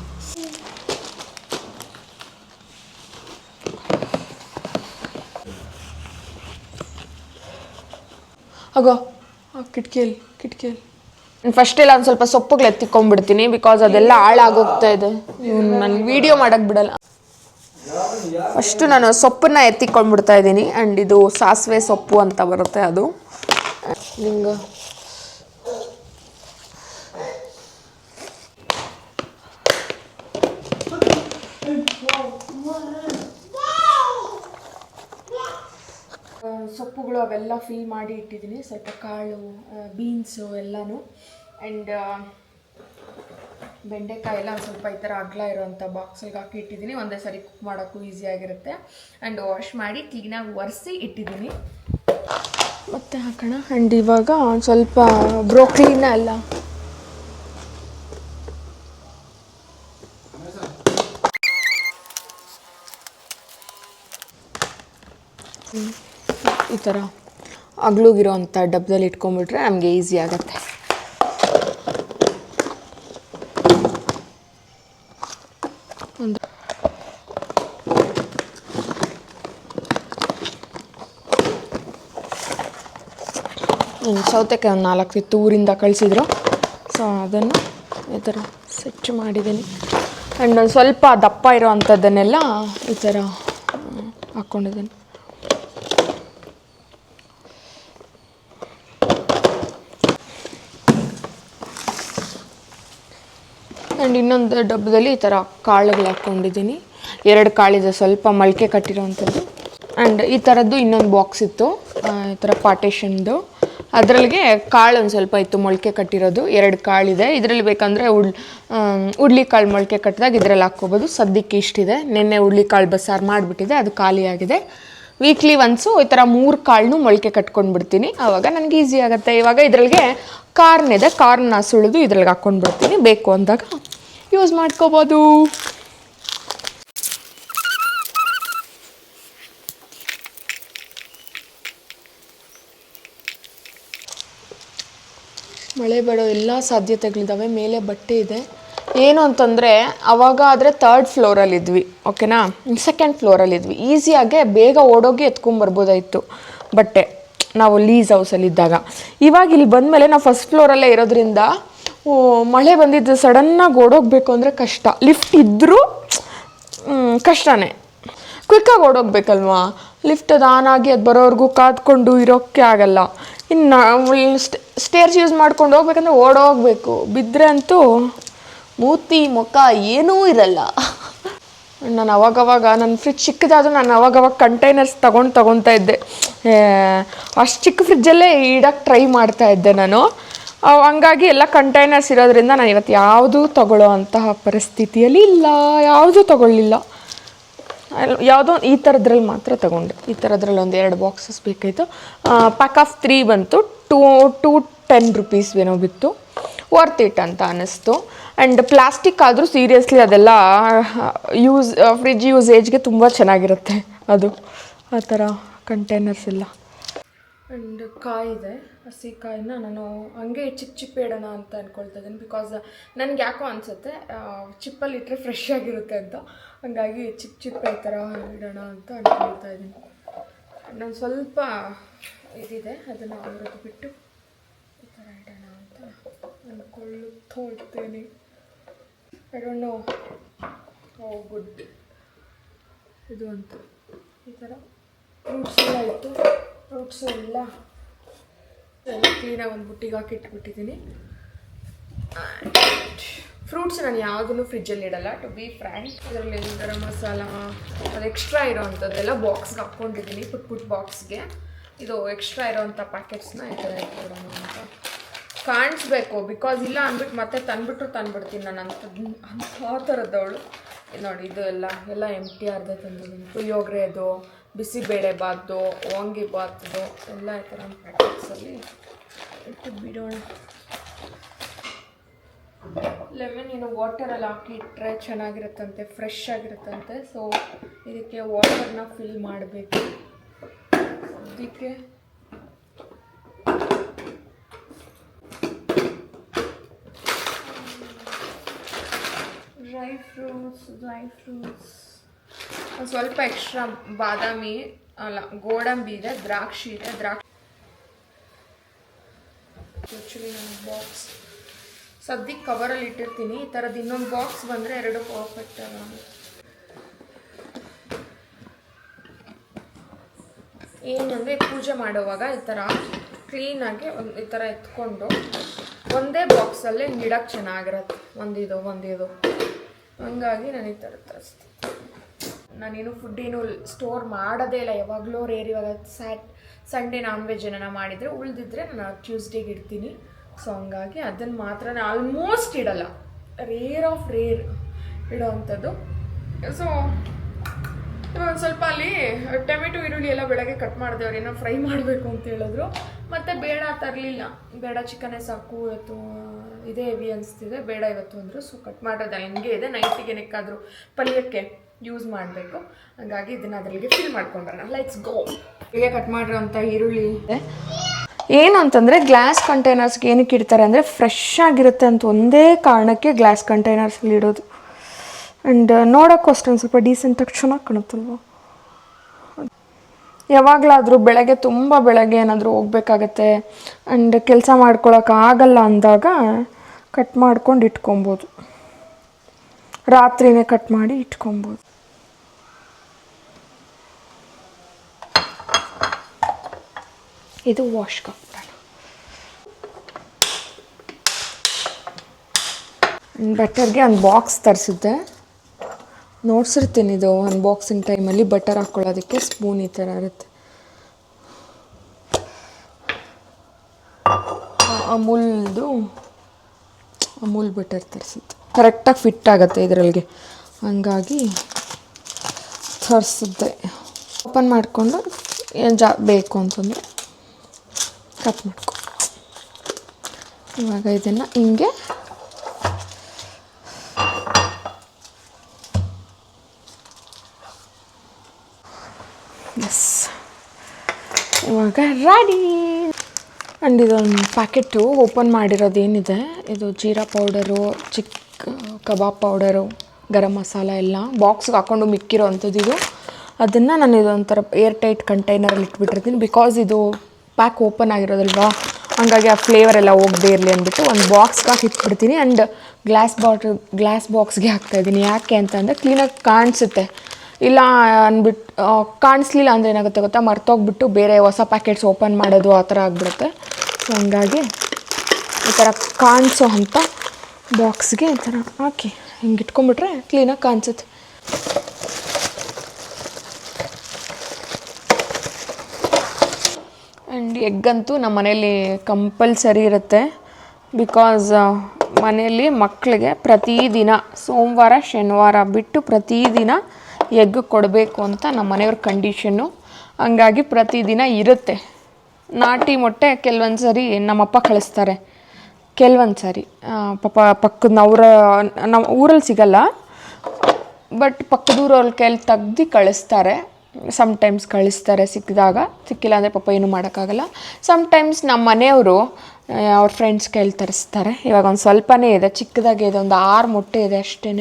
ಆಗೋ ಕಿಟಕಿಯಲ್ಲಿ ಫಸ್ಟ್ ಎಲ್ಲ ಒಂದು ಸ್ವಲ್ಪ ಸೊಪ್ಪುಗಳು ಎತ್ತಿಕೊಂಡ್ಬಿಡ್ತೀನಿ, ಬಿಕಾಸ್ ಅದೆಲ್ಲ ಹಾಳಾಗೋಗ್ತಾ ಇದೆ. ನನಗೆ ವೀಡಿಯೋ ಮಾಡೋಕ್ಕೆ ಬಿಡಲ್ಲ. ಫಸ್ಟು ನಾನು ಸೊಪ್ಪನ್ನು ಎತ್ತಿಕೊಂಡ್ಬಿಡ್ತಾ ಇದ್ದೀನಿ. ಆ್ಯಂಡ್ ಇದು ಸಾಸಿವೆ ಸೊಪ್ಪು ಅಂತ ಬರುತ್ತೆ, ಅದು ಹಿಂಗೆ ಸೊಪ್ಪುಗಳು ಅವೆಲ್ಲ ಫಿಲ್ ಮಾಡಿ ಇಟ್ಟಿದ್ದೀನಿ. ಸ್ವಲ್ಪ ಕಾಳು, ಬೀನ್ಸು ಎಲ್ಲನೂ. ಆ್ಯಂಡ್ ಬೆಂಡೆಕಾಯಿ ಎಲ್ಲ ಸ್ವಲ್ಪ ಈ ಥರ ಅಗಲ ಇರೋವಂಥ ಬಾಕ್ಸಲ್ಲಿ ಹಾಕಿ ಇಟ್ಟಿದ್ದೀನಿ. ಒಂದೇ ಸರಿ ಕುಕ್ ಮಾಡೋಕ್ಕೂ ಈಸಿಯಾಗಿರುತ್ತೆ. ಆ್ಯಂಡ್ ವಾಶ್ ಮಾಡಿ ಕ್ಲೀನಾಗಿ ಒರೆಸಿ ಇಟ್ಟಿದ್ದೀನಿ. ಮತ್ತೆ ಹಾಕೋಣ. ಆ್ಯಂಡ್ ಇವಾಗ ಒಂದು ಸ್ವಲ್ಪ ಬ್ರೋಕ್ಲಿನ ಎಲ್ಲ ಈ ಥರ ಅಗ್ಲುಗಿರೋವಂಥ ಡಬ್ಬದಲ್ಲಿ ಇಟ್ಕೊಂಡ್ಬಿಟ್ರೆ ನಮಗೆ ಈಸಿ ಆಗುತ್ತೆ. ಒಂದು ಸೌತೆಕಾಯಿ ಒಂದು 4 ಇತ್ತು, ಊರಿಂದ ಕಳಿಸಿದ್ರು. ಸೊ ಅದನ್ನು ಈ ಥರ ಸೆಟ್ ಮಾಡಿದ್ದೀನಿ. ಆ್ಯಂಡ್ ಒಂದು ಸ್ವಲ್ಪ ದಪ್ಪ ಇರೋ ಅಂಥದ್ದನ್ನೆಲ್ಲ ಈ ಥರ ಹಾಕ್ಕೊಂಡಿದ್ದೀನಿ. ಆ್ಯಂಡ್ ಇನ್ನೊಂದು ಡಬ್ಬದಲ್ಲಿ ಈ ಥರ ಕಾಳುಗಳು ಹಾಕ್ಕೊಂಡಿದ್ದೀನಿ. 2 ಕಾಳಿದೆ, ಸ್ವಲ್ಪ ಮೊಳಕೆ ಕಟ್ಟಿರೋವಂಥದ್ದು. ಆ್ಯಂಡ್ ಈ ಥರದ್ದು ಇನ್ನೊಂದು ಬಾಕ್ಸ್ ಇತ್ತು, ಈ ಥರ ಪಾರ್ಟೇಷನ್ದು. ಅದರಲ್ಲಿಗೆ ಕಾಳು ಒಂದು ಸ್ವಲ್ಪ ಇತ್ತು ಮೊಳಕೆ ಕಟ್ಟಿರೋದು, 2 ಕಾಳಿದೆ. ಇದರಲ್ಲಿ ಬೇಕಂದರೆ ಉಡ್ಲಿ ಕಾಳು ಮೊಳಕೆ ಕಟ್ಟಿದಾಗ ಇದರಲ್ಲಿ ಹಾಕ್ಕೋಬೋದು. ಸದ್ಯಕ್ಕೆ ಇಷ್ಟಿದೆ. ನಿನ್ನೆ ಉಡ್ಲಿ ಕಾಳು ಬಸ್ಸಾರು ಮಾಡಿಬಿಟ್ಟಿದೆ, ಅದು ಖಾಲಿಯಾಗಿದೆ. ವೀಕ್ಲಿ ಒನ್ಸು ಈ ಥರ 3 ಕಾಳನ್ನೂ ಮೊಳಕೆ ಕಟ್ಕೊಂಡು ಬಿಡ್ತೀನಿ, ಆವಾಗ ನನಗೆ ಈಸಿ ಆಗುತ್ತೆ. ಇವಾಗ ಇದರಲ್ಲಿಗೆ ಕಾರ್ನಿದೆ, ಕಾರ್ನ ಸುಳಿದು ಇದ್ರಲ್ಲಿ ಹಾಕ್ಕೊಂಡು ಬಿಡ್ತೀನಿ, ಬೇಕು ಅಂದಾಗ ಯೂಸ್ ಮಾಡ್ಕೋಬೋದು. ಮಳೆ ಬರೋ ಎಲ್ಲ ಸಾಧ್ಯತೆಗಳಿದ್ದಾವೆ. ಮೇಲೆ ಬಟ್ಟೆ ಇದೆ. ಏನು ಅಂತಂದರೆ ಅವಾಗ ಆದರೆ 3rd ಫ್ಲೋರಲ್ಲಿದ್ವಿ, ಓಕೆನಾ, 2nd ಫ್ಲೋರಲ್ಲಿದ್ವಿ. ಈಸಿಯಾಗೆ ಬೇಗ ಓಡೋಗಿ ಎತ್ಕೊಂಬರ್ಬೋದಾಯಿತು ಬಟ್ಟೆ, ನಾವು ಲೀಸ್ ಹೌಸಲ್ಲಿದ್ದಾಗ. ಇವಾಗ ಇಲ್ಲಿ ಬಂದಮೇಲೆ ನಾವು 1st ಫ್ಲೋರಲ್ಲೇ ಇರೋದ್ರಿಂದ ಮಳೆ ಬಂದಿದ್ದು ಸಡನ್ನಾಗಿ ಓಡೋಗ್ಬೇಕು ಅಂದರೆ ಕಷ್ಟ. ಲಿಫ್ಟ್ ಇದ್ದರೂ ಕಷ್ಟನೇ, ಕ್ವಿಕ್ಕಾಗಿ ಓಡೋಗ್ಬೇಕಲ್ವಾ. ಲಿಫ್ಟ್ ಅದು ಆನ್ ಆಗಿ ಅದು ಬರೋವರೆಗೂ ಕಾದ್ಕೊಂಡು ಇರೋಕ್ಕೆ ಆಗಲ್ಲ. ಇನ್ನು ಸ್ಟೇರ್ಸ್ ಯೂಸ್ ಮಾಡ್ಕೊಂಡು ಹೋಗ್ಬೇಕಂದ್ರೆ ಓಡೋಗ್ಬೇಕು. ಬಿದ್ದರೆ ಅಂತೂ ಮೂತಿ ಮುಖ ಏನೂ ಇರಲ್ಲ. ನಾನು ಅವಾಗವಾಗ ನನ್ನ ಫ್ರಿಜ್ ಚಿಕ್ಕದಾದರೂ ನಾನು ಅವಾಗವಾಗ ಕಂಟೈನರ್ಸ್ ತೊಗೊತಾ ಇದ್ದೆ. ಅಷ್ಟು ಚಿಕ್ಕ ಫ್ರಿಜ್ಜಲ್ಲೇ ಇಡೋಕ್ಕೆ ಟ್ರೈ ಮಾಡ್ತಾ ಇದ್ದೆ ನಾನು. ಹಂಗಾಗಿ ಎಲ್ಲ ಕಂಟೈನರ್ಸ್ ಇರೋದ್ರಿಂದ ನಾನು ಇವತ್ತು ಯಾವುದೂ ತೊಗೊಳ್ಳೋ ಅಂತಹ ಪರಿಸ್ಥಿತಿಯಲ್ಲಿ ಇಲ್ಲ, ಯಾವುದೂ ತೊಗೊಳ್ಳಿಲ್ಲ. ಯಾವುದೋ ಈ ಥರದ್ರಲ್ಲಿ ಮಾತ್ರ ತೊಗೊಂಡೆ. ಈ ಥರದ್ರಲ್ಲಿ ಒಂದು 2 ಬಾಕ್ಸಸ್ ಬೇಕಾಯಿತು. ಪ್ಯಾಕ್ ಆಫ್ 3 ಬಂತು. 210 ರುಪೀಸ್ ಏನೋ ಬಿತ್ತು. ವರ್ತ್ ಇಟ್ ಅಂತ ಅನ್ನಿಸ್ತು. ಆ್ಯಂಡ್ ಪ್ಲಾಸ್ಟಿಕ್ ಆದರೂ ಸೀರಿಯಸ್ಲಿ ಅದೆಲ್ಲ ಫ್ರಿಜ್ ಯೂಸೇಜ್ಗೆ ತುಂಬ ಚೆನ್ನಾಗಿರುತ್ತೆ ಅದು, ಆ ಥರ ಕಂಟೈನರ್ಸ್ ಎಲ್ಲ. ಆ್ಯಂಡ್ ಕಾಯಿದೆ, ಹಸಿ ಕಾಯಿನ ನಾನು ಹಂಗೆ ಚಿಪ್ಪೆ ಇಡೋಣ ಅಂತ ಅಂದ್ಕೊಳ್ತಾ ಇದ್ದೀನಿ. ಬಿಕಾಸ್ ನನಗೆ ಯಾಕೋ ಅನಿಸುತ್ತೆ ಚಿಪ್ಪಲ್ಲಿ ಇಟ್ಟರೆ ಫ್ರೆಶ್ ಆಗಿರುತ್ತೆ ಅಂತ, ಹಂಗಾಗಿ ಚಿಪ್ಪೆ ಈ ಥರ ಇಡೋಣ ಅಂತ ಅಂದ್ಕೊಳ್ತಾ ಇದ್ದೀನಿ. ನಾನು ಸ್ವಲ್ಪ ಇದಿದೆ, ಅದನ್ನು ಅವ್ರದ್ದು ಬಿಟ್ಟು ಈ ಥರ ಇಡೋಣ ಅಂತ ಅಂದ್ಕೊಳ್ತೇನೆ. I don't know how good ಇದು ಅಂತ. ಈ ಥರ ಫ್ರೂಟ್ಸ್ ಎಲ್ಲ ಇತ್ತು, ಫ್ರೂಟ್ಸು ಎಲ್ಲ ಕ್ಲೀನಾಗಿ ಒಂದು ಬುಟ್ಟಿಗೆ ಹಾಕಿ ಇಟ್ಬಿಟ್ಟಿದ್ದೀನಿ. ಫ್ರೂಟ್ಸ್ ನಾನು ಯಾವುದನ್ನು ಫ್ರಿಜ್ಜಲ್ಲಿ ಇಡಲ್ಲ, ಟು ಬಿ ಫ್ರ್ಯಾಂಕ್. ಇದರಲ್ಲಿ ಗರಂ ಮಸಾಲ ಅದು ಎಕ್ಸ್ಟ್ರಾ ಇರೋವಂಥದ್ದೆಲ್ಲ ಬಾಕ್ಸ್ಗೆ ಹಾಕ್ಕೊಂಡಿದ್ದೀನಿ, ಪುಟ್ ಬಾಕ್ಸ್ಗೆ. ಇದು ಎಕ್ಸ್ಟ್ರಾ ಇರೋವಂಥ ಪ್ಯಾಕೆಟ್ಸ್ನ ಈ ಥರ ಇಟ್ಬಿಡೋಣ ಅಂತ ಕಾಣಿಸ್ಬೇಕು. ಬಿಕಾಸ್ ಇಲ್ಲ ಅಂದ್ಬಿಟ್ಟು ಮತ್ತೆ ತಂದುಬಿಡ್ತೀನಿ ನಾನು ಅಂಥ ಥರದ್ದವಳು. ನೋಡಿ ಇದು ಎಲ್ಲ ಎಂಟಿ ಅರ್ಧ ತಂದಿದ್ದೀನಿ. ಪುಳಿಯೋಗರೆದು, ಬಿಸಿಬೇಳೆ ಬಾತು, ವಾಂಗಿಬಾತು ಎಲ್ಲ ಈ ಥರ ಪ್ಯಾಕೆಟ್ಸಲ್ಲಿ ಇಟ್ಟು ಬಿಡೋಣ. ಲೆಮನ್ ವಾಟರಲ್ಲಿ ಹಾಕಿ ಇಟ್ಟರೆ ಚೆನ್ನಾಗಿರುತ್ತಂತೆ, ಫ್ರೆಶ್ ಆಗಿರುತ್ತಂತೆ. ಸೊ ಇದಕ್ಕೆ ವಾಟರ್ನ ಫಿಲ್ ಮಾಡಬೇಕು. ಅದಕ್ಕೆ ಡ್ರೈ ಫ್ರೂಟ್ಸ್ ಸ್ವಲ್ಪ ಎಕ್ಸ್ಟ್ರಾ ಬಾದಾಮಿ ಅಲ್ಲ ಗೋಡಂಬಿ ಇದೆ, ದ್ರಾಕ್ಷಿ ಇದೆ. ಆ್ಯಕ್ಚುಲಿ ನನ್ನ ಬಾಕ್ಸ್ ಸದ್ಯಕ್ಕೆ ಕವರಲ್ಲಿ ಇಟ್ಟಿರ್ತೀನಿ. ಈ ಥರದ್ದು ಇನ್ನೊಂದು ಬಾಕ್ಸ್ ಬಂದರೆ 2 ಪರ್ಫೆಕ್ಟ್ ಆಗ. ಏನಂದರೆ ಪೂಜೆ ಮಾಡುವಾಗ ಈ ಥರ ಕ್ಲೀನಾಗಿ ಈ ಥರ ಎತ್ಕೊಂಡು ಒಂದೇ ಬಾಕ್ಸಲ್ಲೇ ಇಡಕ್ಕೆ ಚೆನ್ನಾಗಿರುತ್ತೆ. ಒಂದಿದು ಹಂಗಾಗಿ ನಾನು ಈ ಥರ ತರಿಸ್ತೀನಿ. ನಾನೇನು ಫುಡ್ಡೇನು ಸ್ಟೋರ್ ಮಾಡೋದೇ ಇಲ್ಲ, ಯಾವಾಗಲೂ ರೇರ್. ಇವಾಗ ಸಂಡೇ ನಾನ್ ವೆಜ್ ಏನಾರ ಮಾಡಿದರೆ ಉಳಿದಿದ್ರೆ ನಾನು ಟ್ಯೂಸ್ಡೇಗೆ ಇಡ್ತೀನಿ. ಸೊ ಹಂಗಾಗಿ ಅದನ್ನು ಮಾತ್ರ ನಾನು ಆಲ್ಮೋಸ್ಟ್ ಇಡಲ್ಲ, ರೇರ್ ಆಫ್ ರೇರ್ ಇಡೋ ಅಂಥದ್ದು. ಸೊ ಇವಾಗ ಸ್ವಲ್ಪ ಅಲ್ಲಿ ಟೊಮೆಟೊ ಈರುಳ್ಳಿ ಎಲ್ಲ ಬೆಳಗ್ಗೆ ಕಟ್ ಮಾಡಿದೆ. ಅವ್ರೇನೋ ಫ್ರೈ ಮಾಡಬೇಕು ಅಂತ ಹೇಳಿದ್ರು, ಮತ್ತು ಬೇಡ ತರಲಿಲ್ಲ. ಬೇಡ ಚಿಕನ್ನೇ ಸಾಕು, ಇವತ್ತು ಇದೇ ಹೆವಿ ಅನಿಸ್ತಿದೆ, ಬೇಡ ಇವತ್ತು ಅಂದರು. ಸೊ ಕಟ್ ಮಾಡೋದು ಹಂಗೆ ಇದೆ. ನೈಟಿಗೆ ಏನಕ್ಕಾದರೂ ಪಲ್ಯಕ್ಕೆ ಯೂಸ್ ಮಾಡಬೇಕು, ಹಾಗಾಗಿ ಇದನ್ನು ಅದರಿಗೆ ಫಿಲ್ ಮಾಡ್ಕೊಂಡ್ಬರೋಣ. Let's go. ಹೀಗೆ ಕಟ್ ಮಾಡಿರೋಂಥ ಈರುಳ್ಳಿ ಇದೆ. ಏನು ಅಂತಂದರೆ ಗ್ಲಾಸ್ ಕಂಟೈನರ್ಸ್ಗೆ ಏನಕ್ಕೆ ಇಡ್ತಾರೆ ಅಂದರೆ ಫ್ರೆಶ್ ಆಗಿರುತ್ತೆ ಅಂತ ಒಂದೇ ಕಾರಣಕ್ಕೆ ಗ್ಲಾಸ್ ಕಂಟೈನರ್ಸಲ್ಲಿ ಇಡೋದು. ಆ್ಯಂಡ್ ನೋಡೋಕ್ಕೂ ಅಷ್ಟೊಂದು ಸ್ವಲ್ಪ ಡೀಸೆಂಟಾಗಿ ಚೆನ್ನಾಗಿ ಕಾಣುತ್ತಲ್ವ. ಯಾವಾಗಲಾದರೂ ತುಂಬ ಬೆಳಗ್ಗೆ ಏನಾದರೂ ಹೋಗ್ಬೇಕಾಗತ್ತೆ ಆ್ಯಂಡ್ ಕೆಲಸ ಮಾಡ್ಕೊಳಕ್ಕಾಗಲ್ಲ ಅಂದಾಗ ಕಟ್ ಮಾಡ್ಕೊಂಡು ಇಟ್ಕೊಬೋದು, ರಾತ್ರಿನೇ ಕಟ್ ಮಾಡಿ ಇಟ್ಕೊಬೋದು. ಇದು ವಾಶ್ ಕಪ್. ಬಟರ್ಗೆ ಒಂದು ಬಾಕ್ಸ್ ತರಿಸಿದ್ದೆ, ನೋಡ್ಸಿರ್ತೀನಿ. ಇದು ಅನ್ಬಾಕ್ಸಿಂಗ್ ಟೈಮಲ್ಲಿ ಬಟರ್ ಹಾಕ್ಕೊಳ್ಳೋದಕ್ಕೆ ಸ್ಪೂನ್ ಈ ಥರ ಇರುತ್ತೆ. ಅಮೂಲ್ ಬಟರ್ ತರಿಸಿದ್ದು ಕರೆಕ್ಟಾಗಿ ಫಿಟ್ ಆಗುತ್ತೆ ಇದರಲ್ಲಿಗೆ, ಹಂಗಾಗಿ ತರಿಸಿದ್ದೆ. ಓಪನ್ ಮಾಡಿಕೊಂಡು ಏನು ಬೇಕು ಅಂತಂದರೆ ಕಟ್ ಮಾಡ್ಕೊ. ಇವಾಗ ಇದನ್ನು ಹಿಂಗೆ ಎಸ್, ಇವಾಗ ರೆಡಿ. ಆ್ಯಂಡ್ ಇದೊಂದು ಪ್ಯಾಕೆಟು ಓಪನ್ ಮಾಡಿರೋದೇನಿದೆ, ಇದು ಜೀರಾ ಪೌಡರು, ಕಬಾಬ್ ಪೌಡರು, ಗರಂ ಮಸಾಲ ಎಲ್ಲ ಬಾಕ್ಸ್ಗೆ ಹಾಕ್ಕೊಂಡು ಮಿಕ್ಕಿರೋ ಅಂಥದ್ದು ಇದು. ಅದನ್ನು ನಾನು ಇದೊಂಥರ ಏರ್ ಟೈಟ್ ಕಂಟೈನರಲ್ಲಿ ಇಟ್ಬಿಟ್ಟಿರ್ತೀನಿ, ಬಿಕಾಸ್ ಇದು ಪ್ಯಾಕ್ ಓಪನ್ ಆಗಿರೋದಲ್ವಾ, ಹಂಗಾಗಿ ಆ ಫ್ಲೇವರ್ ಎಲ್ಲ ಹೋಗದೇ ಇರಲಿ ಅಂದ್ಬಿಟ್ಟು ಒಂದು ಬಾಕ್ಸ್ಗೆ ಹಾಕಿ ಇಟ್ಬಿಡ್ತೀನಿ. ಆ್ಯಂಡ್ ಗ್ಲಾಸ್ ಬಾಕ್ಸ್ಗೆ ಹಾಕ್ತಾಯಿದ್ದೀನಿ. ಯಾಕೆ ಅಂತಂದರೆ ಕ್ಲೀನಾಗಿ ಕಾಣಿಸುತ್ತೆ. ಇಲ್ಲ ಅಂದ್ಬಿಟ್ಟು ಕಾಣಿಸ್ಲಿಲ್ಲ ಅಂದರೆ ಏನಾಗುತ್ತೆ ಗೊತ್ತಾ, ಮರ್ತೋಗ್ಬಿಟ್ಟು ಬೇರೆ ಹೊಸ ಪ್ಯಾಕೆಟ್ಸ್ ಓಪನ್ ಮಾಡೋದು ಆ ಥರ ಆಗಿಬಿಡುತ್ತೆ. ಸೊ ಹಂಗಾಗಿ ಈ ಥರ ಕಾಣಿಸೋ ಅಂಥ ಬಾಕ್ಸ್ಗೆ ಈ ಥರ ಹಾಕಿ ಹಿಂಗೆ ಇಟ್ಕೊಂಡ್ಬಿಟ್ರೆ ಕ್ಲೀನಾಗಿ ಕಾಣಿಸುತ್ತೆ. ಆ್ಯಂಡ್ ಎಗ್ಗಂತೂ ನಮ್ಮ ಮನೇಲಿ ಕಂಪಲ್ಸರಿ ಇರುತ್ತೆ, ಬಿಕಾಸ್ ಮನೆಯಲ್ಲಿ ಮಕ್ಕಳಿಗೆ ಪ್ರತಿದಿನ ಸೋಮವಾರ ಶನಿವಾರ ಬಿಟ್ಟು ಪ್ರತಿದಿನ ಎಗ್ ಕೊಡಬೇಕು ಅಂತ ನಮ್ಮ ಮನೆಯವ್ರ ಕಂಡೀಷನ್ನು. ಹಂಗಾಗಿ ಪ್ರತಿದಿನ ಇರುತ್ತೆ. ನಾಟಿ ಮೊಟ್ಟೆ ಕೆಲವೊಂದು ಸರಿ ನಮ್ಮಪ್ಪ ಕಳಿಸ್ತಾರೆ, ಕೆಲವೊಂದು ಸರಿ ಪಕ್ಕದ ನಮ್ಮ ಊರಲ್ಲಿ ಸಿಗಲ್ಲ, ಬಟ್ ಪಕ್ಕದೂರವ್ರ ಕೈಲಿ ತೆಗ್ದು ಕಳಿಸ್ತಾರೆ. ಸಮ್ಟೈಮ್ಸ್ ಕಳಿಸ್ತಾರೆ ಸಿಕ್ಕಿದಾಗ, ಸಿಕ್ಕಿಲ್ಲ ಅಂದರೆ ಪಾಪ ಏನೂ ಮಾಡೋಕ್ಕಾಗಲ್ಲ. ಸಮ್ಟೈಮ್ಸ್ ನಮ್ಮ ಮನೆಯವರು ಅವ್ರ ಫ್ರೆಂಡ್ಸ್ ಕೈಲಿ ತರಿಸ್ತಾರೆ. ಇವಾಗ ಒಂದು ಸ್ವಲ್ಪನೇ ಇದೆ, ಚಿಕ್ಕದಾಗೆ ಇದೆ, ಒಂದು 6 ಮೊಟ್ಟೆ ಇದೆ ಅಷ್ಟೇ.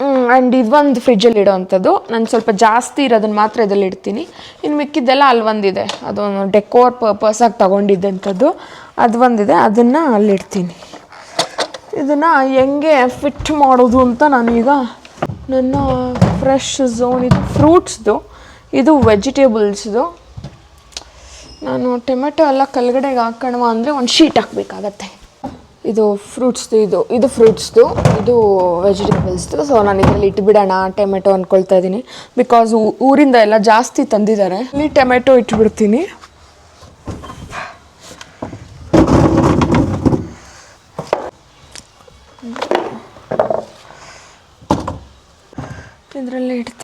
ಆ್ಯಂಡ್ ಇದೊಂದು ಫ್ರಿಜ್ಜಲ್ಲಿ ಇಡೋವಂಥದ್ದು. ನಾನು ಸ್ವಲ್ಪ ಜಾಸ್ತಿ ಇರೋದನ್ನು ಮಾತ್ರ ಇದರಲ್ಲಿ ಇಡ್ತೀನಿ. ಇನ್ನು ಮಿಕ್ಕಿದ್ದೆಲ್ಲ ಅಲ್ಲಿ ಒಂದಿದೆ, ಅದೊಂದು ಡೆಕೋರ್ ಪರ್ಪಸಾಗಿ ತೊಗೊಂಡಿದ್ದಂಥದ್ದು, ಅದು ಒಂದಿದೆ, ಅದನ್ನು ಅಲ್ಲಿಡ್ತೀನಿ. ಇದನ್ನು ಹೆಂಗೆ ಫಿಟ್ ಮಾಡೋದು ಅಂತ ನಾನೀಗ ನನ್ನ ಫ್ರೆಶ್ ಝೋನ್, ಇದು ಫ್ರೂಟ್ಸ್ದು, ಇದು ವೆಜಿಟೇಬಲ್ಸ್ದು. ನಾನು ಟೊಮೆಟೊ ಎಲ್ಲ ಕೆಳಗಡೆಗೆ ಹಾಕೋಣ ಅಂದರೆ ಒಂದು ಶೀಟ್ ಹಾಕಬೇಕಾಗತ್ತೆ. ಇದು ಫ್ರೂಟ್ಸ್ದು, ಇದು ಫ್ರೂಟ್ಸ್ದು, ಇದು ವೆಜಿಟೇಬಲ್ಸ್ದು. ಸೊ ನಾನು ಇದರಲ್ಲಿ ಇಟ್ಬಿಡೋಣ ಟೊಮೆಟೊ ಅಂದ್ಕೊಳ್ತಾ ಇದ್ದೀನಿ, ಬಿಕಾಸ್ ಊರಿಂದ ಎಲ್ಲ ಜಾಸ್ತಿ ತಂದಿದ್ದಾರೆ. ಇಲ್ಲಿ ಟೊಮೆಟೊ ಇಟ್ಬಿಡ್ತೀನಿ. ಇದರಲ್ಲೇ ಇಡ್ತೀನಿ.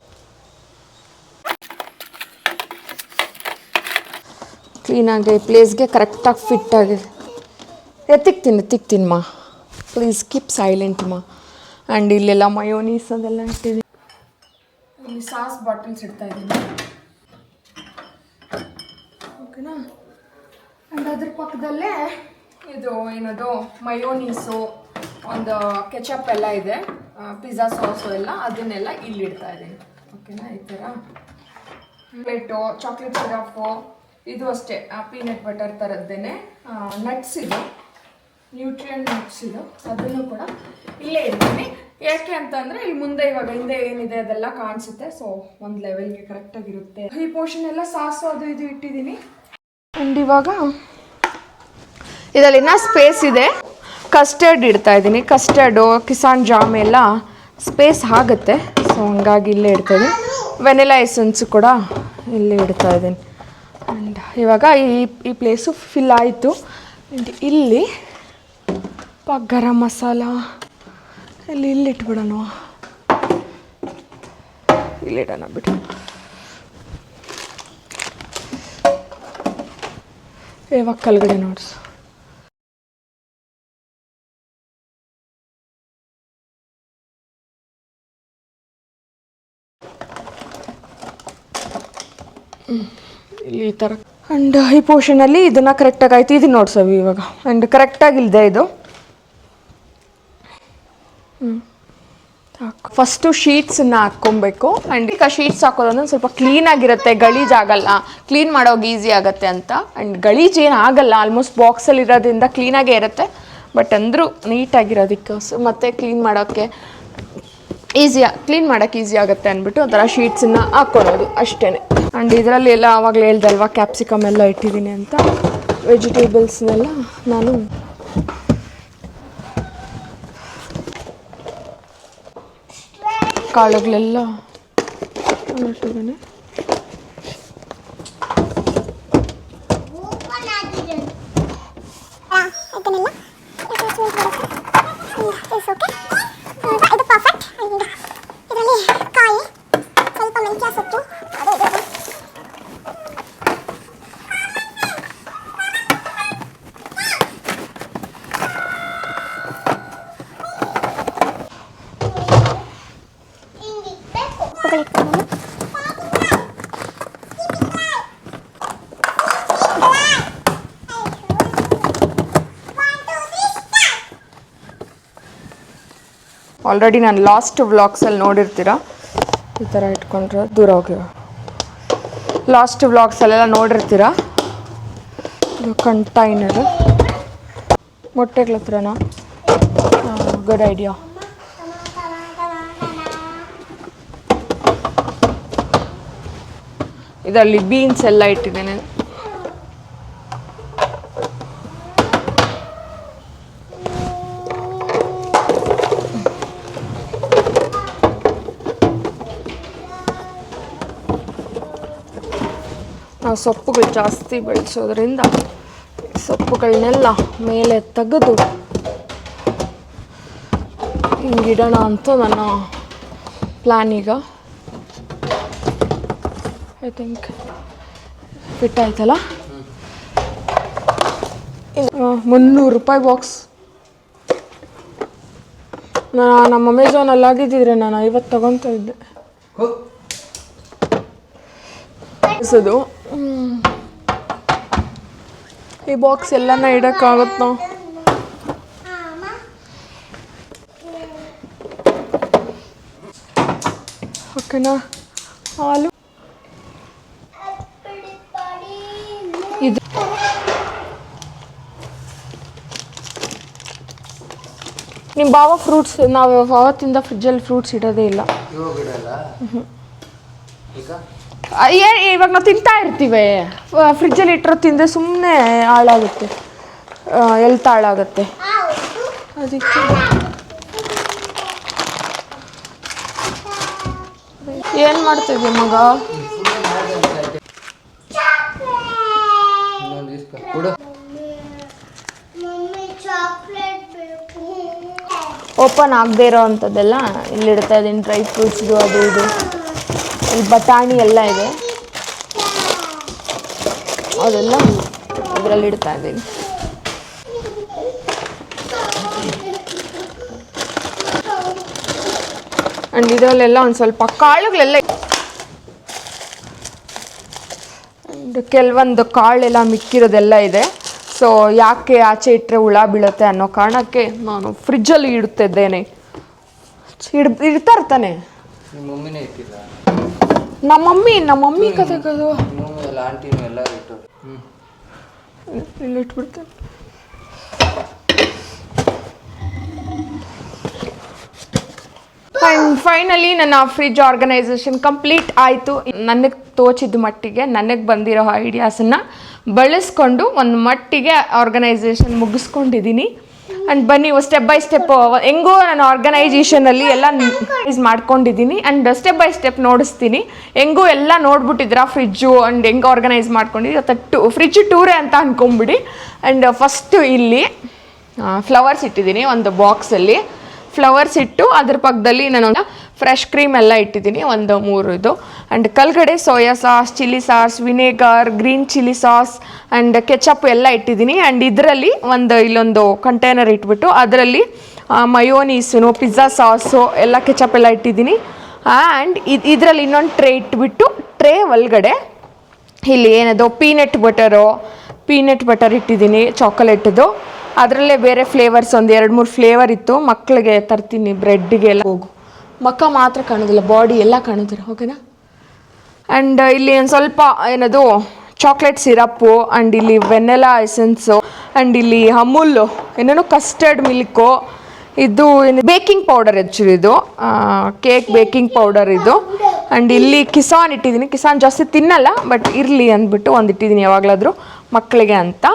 ಕ್ಲೀನಾಗಿ ಪ್ಲೇಸ್ಗೆ ಕರೆಕ್ಟಾಗಿ ಫಿಟ್ ಆಗಿದೆ. ಎತ್ತಿಕ್ತೀನಿ ಮಾ, ಪ್ಲೀಸ್ ಕೀಪ್ ಸೈಲೆಂಟ್ ಮಾ. ಆ್ಯಂಡ್ ಇಲ್ಲೆಲ್ಲ ಮಯೋನೀಸ್ ಅದೆಲ್ಲ ಇಟ್ಟಿದ್ದೀನಿ. ಇಲ್ಲಿ ಸಾಸ್ ಬಾಟಲ್ಸ್ ಇಡ್ತಾಯಿದ್ದೀನಿ, ಓಕೆನಾ. ಆ್ಯಂಡ್ ಅದ್ರ ಪಕ್ಕದಲ್ಲೇ ಇದು ಏನದು ಮಯೋನೀಸು, ಒಂದು ಕೆಚಪ್ ಎಲ್ಲ ಇದೆ, ಪಿಜ್ಜಾ ಸಾಸು ಎಲ್ಲ, ಅದನ್ನೆಲ್ಲ ಇಲ್ಲಿ ಇಡ್ತಾ ಇದ್ದೀನಿ, ಓಕೆನಾ. ಈ ಥರ ಪ್ಲೇಟು, ಚಾಕ್ಲೇಟ್ ಸಿರಪ್ಪು, ಇದು ಅಷ್ಟೇ ಪೀನಟ್ ಬಟರ್ ಥರದ್ದೇನೆ. ನಟ್ಸ್ ಇದು, ನ್ಯೂಟ್ರಿಯನ್ ನಟ್ಸ್ ಇದು, ಅದನ್ನು ಕೂಡ ಇಲ್ಲೇ ಇಡ್ತೀನಿ. ಯಾಕೆ ಅಂತಂದರೆ ಇಲ್ಲಿ ಮುಂದೆ ಇವಾಗ ಹಿಂದೆ ಏನಿದೆ ಅದೆಲ್ಲ ಕಾಣಿಸುತ್ತೆ. ಸೊ ಒಂದು ಲೆವೆಲ್ಗೆ ಕರೆಕ್ಟಾಗಿರುತ್ತೆ. ಈ ಪೋರ್ಷನ್ ಎಲ್ಲ ಸಾಸು ಅದು ಇದು ಇಟ್ಟಿದ್ದೀನಿ. ಆ್ಯಂಡ್ ಇವಾಗ ಇದರಲ್ಲಿ ಇನ್ನೂ ಸ್ಪೇಸ್ ಇದೆ. ಕಸ್ಟರ್ಡ್ ಇಡ್ತಾ ಇದ್ದೀನಿ. ಕಸ್ಟರ್ಡು, ಕಿಸಾನ್ ಜಾಮ್ ಎಲ್ಲ ಸ್ಪೇಸ್ ಆಗುತ್ತೆ. ಸೊ ಹಂಗಾಗಿ ಇಲ್ಲೇ ಇಡ್ತಾಯಿದ್ದೀನಿ. ವೆನಿಲಾ ಎಸೆನ್ಸು ಕೂಡ ಇಲ್ಲೇ ಇಡ್ತಾ ಇದ್ದೀನಿ. ಆ್ಯಂಡ್ ಇವಾಗ ಈ ಪ್ಲೇಸು ಫಿಲ್ ಆಯಿತು. ಆ್ಯಂಡ್ ಇಲ್ಲಿ ಗರಂ ಮಸಾಲ ಇಲ್ಲಿ ಇಟ್ಬಿಡೋಣ, ಇಲ್ಲಿಡೋಣ ಬಿಟ್ಟು. ಇವಾಗ ಕೆಳಗಡೆ ನೋಡ್ಸು. ಇಲ್ಲಿ ಈ ಥರ. ಆ್ಯಂಡ್ ಈ ಪೋರ್ಷನಲ್ಲಿ ಇದನ್ನು ಕರೆಕ್ಟಾಗಿ ಆಯ್ತು. ಇದು ನೋಡ್ಸವಿ ಇವಾಗ. ಆ್ಯಂಡ್ ಕರೆಕ್ಟಾಗಿಲ್ಲದೆ ಇದು ಫಸ್ಟು ಶೀಟ್ಸನ್ನು ಹಾಕ್ಕೊಬೇಕು. ಆ್ಯಂಡ್ ಈಗ ಶೀಟ್ಸ್ ಹಾಕೋದಂದ್ರೆ ಸ್ವಲ್ಪ ಕ್ಲೀನಾಗಿರುತ್ತೆ, ಗಲೀಜಾಗಲ್ಲ, ಕ್ಲೀನ್ ಮಾಡೋಕೆ ಈಸಿ ಆಗುತ್ತೆ ಅಂತ. ಆ್ಯಂಡ್ ಗಲೀಜು ಏನು ಆಗಲ್ಲ, ಆಲ್ಮೋಸ್ಟ್ ಬಾಕ್ಸಲ್ಲಿ ಇರೋದ್ರಿಂದ ಕ್ಲೀನಾಗೇ ಇರುತ್ತೆ. ಬಟ್ ಅಂದರೂ ನೀಟಾಗಿರೋದಕ್ಕೆ ಮತ್ತು ಕ್ಲೀನ್ ಮಾಡೋಕ್ಕೆ ಕ್ಲೀನ್ ಮಾಡೋಕ್ಕೆ ಈಸಿ ಆಗುತ್ತೆ ಅಂದ್ಬಿಟ್ಟು ಆ ಥರ ಶೀಟ್ಸನ್ನು ಹಾಕ್ಕೊಳೋದು ಅಷ್ಟೇ. ಆ್ಯಂಡ್ ಇದರಲ್ಲಿ ಎಲ್ಲ ಆವಾಗಲೇ ಹೇಳ್ದಲ್ವ ಕ್ಯಾಪ್ಸಿಕಮ್ ಎಲ್ಲ ಇಟ್ಟಿದ್ದೀನಿ ಅಂತ. ವೆಜಿಟೇಬಲ್ಸ್ನೆಲ್ಲ ನಾನು ಕಾಳುಗಳೆಲ್ಲ ಇಟ್ಟಿದ್ದೀನಿ. ಓಕೆ ಇದು ಪರ್ಫೆಕ್ಟ್. ಇದರಲ್ಲಿ ಕಾಯಿ, ಸ್ವಲ್ಪ ಮೆಂತ್ಯ ಸೊಪ್ಪು, ಅದು ಇದು ಆಲ್ರೆಡಿ ನಾನು ಲಾಸ್ಟ್ ವ್ಲಾಗ್ಸಲ್ಲಿ ನೋಡಿರ್ತೀರ, ಈ ಥರ ಇಟ್ಕೊಂಡ್ರೆ ದೂರ ಹೋಗಿವ. ಲಾಸ್ಟ್ ವ್ಲಾಗ್ಸಲ್ಲೆಲ್ಲ ನೋಡಿರ್ತೀರ. ಇದು ಕಂಟೈನರ್ ಮೊಟ್ಟೆಗಳ ಹತ್ರನಾ? Good idea. ಇದರಲ್ಲಿ ಬೀನ್ಸ್ ಎಲ್ಲ ಇಟ್ಟಿದ್ದೇನೆ. ನಾವು ಸೊಪ್ಪುಗಳು ಜಾಸ್ತಿ ಬೆಳೆಸೋದ್ರಿಂದ ಸೊಪ್ಪುಗಳನ್ನೆಲ್ಲ ಮೇಲೆ ತೆಗೆದು ಹಿಂಗಿಡೋಣ ಅಂತ ನನ್ನ ಪ್ಲ್ಯಾನ್. ಈಗ ಐ ಥಿಂಕ್ ಫಿಟ್ ಆಯ್ತಲ್ಲ. 300 ರೂಪಾಯಿ ಬಾಕ್ಸ್. ನಮ್ಮ ಅಮೆಝಾನಲ್ಲಿ ಆಗಿದ್ದಿದ್ರೆ ನಾನು 50 ತಗೊತಾ ಇದ್ದೆ. ಅದು ಈ ಬಾಕ್ಸ್ ಎಲ್ಲನ ಇಡೋಕ್ಕಾಗುತ್ತೋ? ಓಕೆನಾ? ಹಾಲು ಇದು ನಿಮ್ಮ ಬಾವ ಫ್ರೂಟ್ಸ್ ನಾವು ಅವತ್ತಿಂದ ಫ್ರಿಜ್ಜಲ್ಲಿ ಫ್ರೂಟ್ಸ್ ಇಡೋದೇ ಇಲ್ಲ. ಇವಾಗ ನಾವು ತಿಂತಾ ಇರ್ತೀವಿ, ಫ್ರಿಜ್ಜಲ್ಲಿ ಇಟ್ಟರು ತಿಂದರೆ ಸುಮ್ಮನೆ ಹಾಳಾಗುತ್ತೆ, ಎಲ್ತ್ ಹಾಳಾಗುತ್ತೆ. ಅದಕ್ಕೆ ಏನು ಮಾಡ್ತಿದ್ದೆ ಮಗ? ಓಪನ್ ಆಗದೆ ಇರೋ ಅಂಥದ್ದೆಲ್ಲ ಇಲ್ಲಿ ಇಡ್ತಾ ಇದ್ದೀನಿ. ಡ್ರೈ ಫ್ರೂಟ್ಸ್ದು ಅದು ಇದು, ಇಲ್ಲಿ ಬಟಾಣಿ ಎಲ್ಲ ಇದೆ, ಅದೆಲ್ಲ ಇದರಲ್ಲಿ ಇಡ್ತಾ ಇದ್ದೀನಿ. ಆ್ಯಂಡ್ ಇದರಲ್ಲೆಲ್ಲ ಒಂದು ಸ್ವಲ್ಪ ಕಾಳುಗಳೆಲ್ಲ, ಆ್ಯಂಡ್ ಕೆಲವೊಂದು ಕಾಳೆಲ್ಲ ಮಿಕ್ಕಿರೋದೆಲ್ಲ ಇದೆ. ಸೊ ಯಾಕೆ ಆಚೆ ಇಟ್ಟರೆ ಹುಳ ಬೀಳುತ್ತೆ ಅನ್ನೋ ಕಾರಣಕ್ಕೆ ನಾನು ಫ್ರಿಜ್ಜಲ್ಲಿ ಇಡ್ತಿದ್ದೇನೆ. ಇಡ್ತಾ ಇರ್ತಾನೆ. ನಮ್ಮ ಮಮ್ಮಿ ಕತೆ ಕದು ಇಲ್ಲಿ ಇಟ್ಬಿಡ್ತೇನೆ. ಆ್ಯಂಡ್ ಫೈನಲಿ ನನ್ನ ಫ್ರಿಜ್ ಆರ್ಗನೈಸೇಷನ್ ಕಂಪ್ಲೀಟ್ ಆಯಿತು. ನನಗೆ ತೋಚಿದ ಮಟ್ಟಿಗೆ ನನಗೆ ಬಂದಿರೋ ಐಡಿಯಾಸನ್ನು ಬಳಸ್ಕೊಂಡು ಒಂದು ಮಟ್ಟಿಗೆ ಆರ್ಗನೈಸೇಷನ್ ಮುಗಿಸ್ಕೊಂಡಿದ್ದೀನಿ. ಆ್ಯಂಡ್ ಬನ್ನಿ ಸ್ಟೆಪ್ ಬೈ ಸ್ಟೆಪ್ ಹೆಂಗೋ ನಾನು ಆರ್ಗನೈಸೇಷನಲ್ಲಿ ಎಲ್ಲ ಮಾಡ್ಕೊಂಡಿದ್ದೀನಿ. ಆ್ಯಂಡ್ ಸ್ಟೆಪ್ ಬೈ ಸ್ಟೆಪ್ ನೋಡಿಸ್ತೀನಿ. ಹೆಂಗೂ ಎಲ್ಲ ನೋಡ್ಬಿಟ್ಟಿದ್ರ ಫ್ರಿಜ್ಜು ಆ್ಯಂಡ್ ಹೆಂಗೆ ಆರ್ಗನೈಸ್ ಮಾಡ್ಕೊಂಡಿದ್ದೀನಿ. ಮತ್ತು ಫ್ರಿಜ್ ಟೂರೇ ಅಂತ ಅಂದ್ಕೊಂಬಿಡಿ. ಆ್ಯಂಡ್ ಫಸ್ಟು ಇಲ್ಲಿ ಫ್ಲವರ್ಸ್ ಇಟ್ಟಿದ್ದೀನಿ ಒಂದು ಬಾಕ್ಸಲ್ಲಿ. ಫ್ಲವರ್ಸ್ ಇಟ್ಟು ಅದ್ರ ಪಕ್ಕದಲ್ಲಿ ನಾನು ಫ್ರೆಶ್ ಕ್ರೀಮ್ ಎಲ್ಲ ಇಟ್ಟಿದ್ದೀನಿ, ಒಂದು 3 ಇದು. ಆ್ಯಂಡ್ ಕೆಳಗಡೆ soya sauce, chilli sauce, vinegar, green chilli sauce and ketchup ಎಲ್ಲ ಇಟ್ಟಿದ್ದೀನಿ. ಆ್ಯಂಡ್ ಇದರಲ್ಲಿ ಇಲ್ಲೊಂದು ಕಂಟೈನರ್ ಇಟ್ಬಿಟ್ಟು ಅದರಲ್ಲಿ ಮಯೋನೀಸು, ಪಿಜ್ಜಾ ಸಾಸು ಎಲ್ಲ ಕೆಚಪ್ ಎಲ್ಲ ಇಟ್ಟಿದ್ದೀನಿ. ಆ್ಯಂಡ್ ಇದರಲ್ಲಿ ಇನ್ನೊಂದು ಟ್ರೇ ಇಟ್ಬಿಟ್ಟು ಟ್ರೇ ಒಳಗಡೆ ಇಲ್ಲಿ ಏನದು ಪೀನಟ್ ಬಟರ್ ಇಟ್ಟಿದ್ದೀನಿ, ಚಾಕೊಲೇಟದು. ಅದರಲ್ಲೇ ಬೇರೆ ಫ್ಲೇವರ್ಸ್ ಒಂದು 2-3 ಫ್ಲೇವರ್ ಇತ್ತು. ಮಕ್ಕಳಿಗೆ ತರ್ತೀನಿ, ಬ್ರೆಡ್ಗೆ ಎಲ್ಲ. ಹೋಗು ಮಕ್ಕ ಮಾತ್ರ ಕಾಣೋದಿಲ್ಲ, ಬಾಡಿ ಎಲ್ಲ ಕಾಣುತ್ತಾರೆ. ಓಕೆನಾ? ಆ್ಯಂಡ್ ಇಲ್ಲಿ ಒಂದು ಸ್ವಲ್ಪ ಏನದು ಚಾಕ್ಲೇಟ್ ಸಿರಪ್ಪು, ಆ್ಯಂಡ್ ಇಲ್ಲಿ ವೆನಿಲಾ ಎಸೆನ್ಸು, ಆ್ಯಂಡ್ ಇಲ್ಲಿ ಅಮೂಲ್ ಏನೇನೋ ಕಸ್ಟರ್ಡ್ ಮಿಲ್ಕು, ಇದು ಏನು ಬೇಕಿಂಗ್ ಪೌಡರ್ ಆ್ಯಕ್ಚುಲಿ ಇದು ಕೇಕ್ ಬೇಕಿಂಗ್ ಪೌಡರ್ ಇದು. ಆ್ಯಂಡ್ ಇಲ್ಲಿ ಕಿಸಾನ್ ಇಟ್ಟಿದ್ದೀನಿ. ಕಿಸಾನ್ ಜಾಸ್ತಿ ತಿನ್ನಲ್ಲ, ಬಟ್ ಇರಲಿ ಅಂದ್ಬಿಟ್ಟು ಒಂದು ಇಟ್ಟಿದ್ದೀನಿ ಯಾವಾಗಲಾದರೂ ಮಕ್ಕಳಿಗೆ ಅಂತ.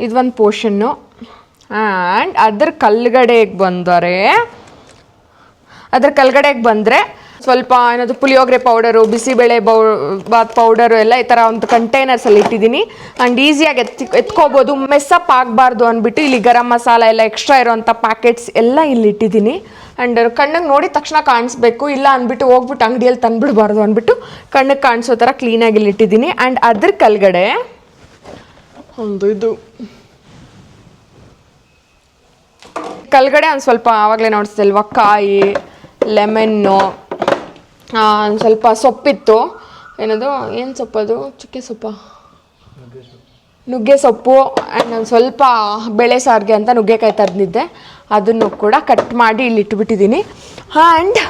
ಇದೊಂದು ಪೋರ್ಷನ್ನು. ಆ್ಯಂಡ್ ಅದ್ರ ಕೆಳಗಡೆಗೆ ಬಂದರೆ ಸ್ವಲ್ಪ ಏನಾದರೂ ಪುಳಿಯೋಗರೆ ಪೌಡರು, ಬಿಸಿಬೇಳೆ ಬಾತ್ ಪೌಡರು ಎಲ್ಲ ಈ ಥರ ಒಂದು ಕಂಟೈನರ್ಸಲ್ಲಿ ಇಟ್ಟಿದ್ದೀನಿ. ಆ್ಯಂಡ್ ಈಸಿಯಾಗಿ ಎತ್ಕೋಬೋದು, ಮೆಸ್ಸಪ್ ಆಗಬಾರ್ದು ಅಂದ್ಬಿಟ್ಟು ಇಲ್ಲಿ ಗರಂ ಮಸಾಲ ಎಲ್ಲ ಎಕ್ಸ್ಟ್ರಾ ಇರೋವಂಥ ಪ್ಯಾಕೆಟ್ಸ್ ಎಲ್ಲ ಇಲ್ಲಿ ಇಟ್ಟಿದ್ದೀನಿ. ಆ್ಯಂಡ್ ಕಣ್ಣಿಗೆ ನೋಡಿದ ತಕ್ಷಣ ಕಾಣಿಸ್ಬೇಕು, ಇಲ್ಲ ಅಂದ್ಬಿಟ್ಟು ಹೋಗ್ಬಿಟ್ಟು ಅಂಗಡಿಯಲ್ಲಿ ತಂದುಬಿಡ್ಬಾರ್ದು ಅಂದ್ಬಿಟ್ಟು ಕಣ್ಣಿಗೆ ಕಾಣಿಸೋ ಥರ ಕ್ಲೀನಾಗಿ ಇಲ್ಲಿ ಇಟ್ಟಿದ್ದೀನಿ. ಆ್ಯಂಡ್ ಅದ್ರ ಕೆಳಗಡೆ ಒಂದು ಕೆಳಗಡೆ ಒಂದು ಸ್ವಲ್ಪ ಆವಾಗಲೇ ನೋಡಿಸ್ದಲ್ವ ಕಾಯಿ, ಲೆಮನ್ನು, ಒಂದು ಸ್ವಲ್ಪ ಸೊಪ್ಪಿತ್ತು. ಏನದು ಏನು ಸೊಪ್ಪದು? ಚುಕ್ಕೆ ಸೊಪ್ಪ, ನುಗ್ಗೆ ಸೊಪ್ಪು. ಆ್ಯಂಡ್ ಒಂದು ಸ್ವಲ್ಪ ಬೇಳೆ ಸಾರಿಗೆ ಅಂತ ನುಗ್ಗೆಕಾಯಿ ತಂದಿದ್ದೆ, ಅದನ್ನು ಕೂಡ ಕಟ್ ಮಾಡಿ ಇಲ್ಲಿ ಇಟ್ಬಿಟ್ಟಿದ್ದೀನಿ. ಆ್ಯಂಡ್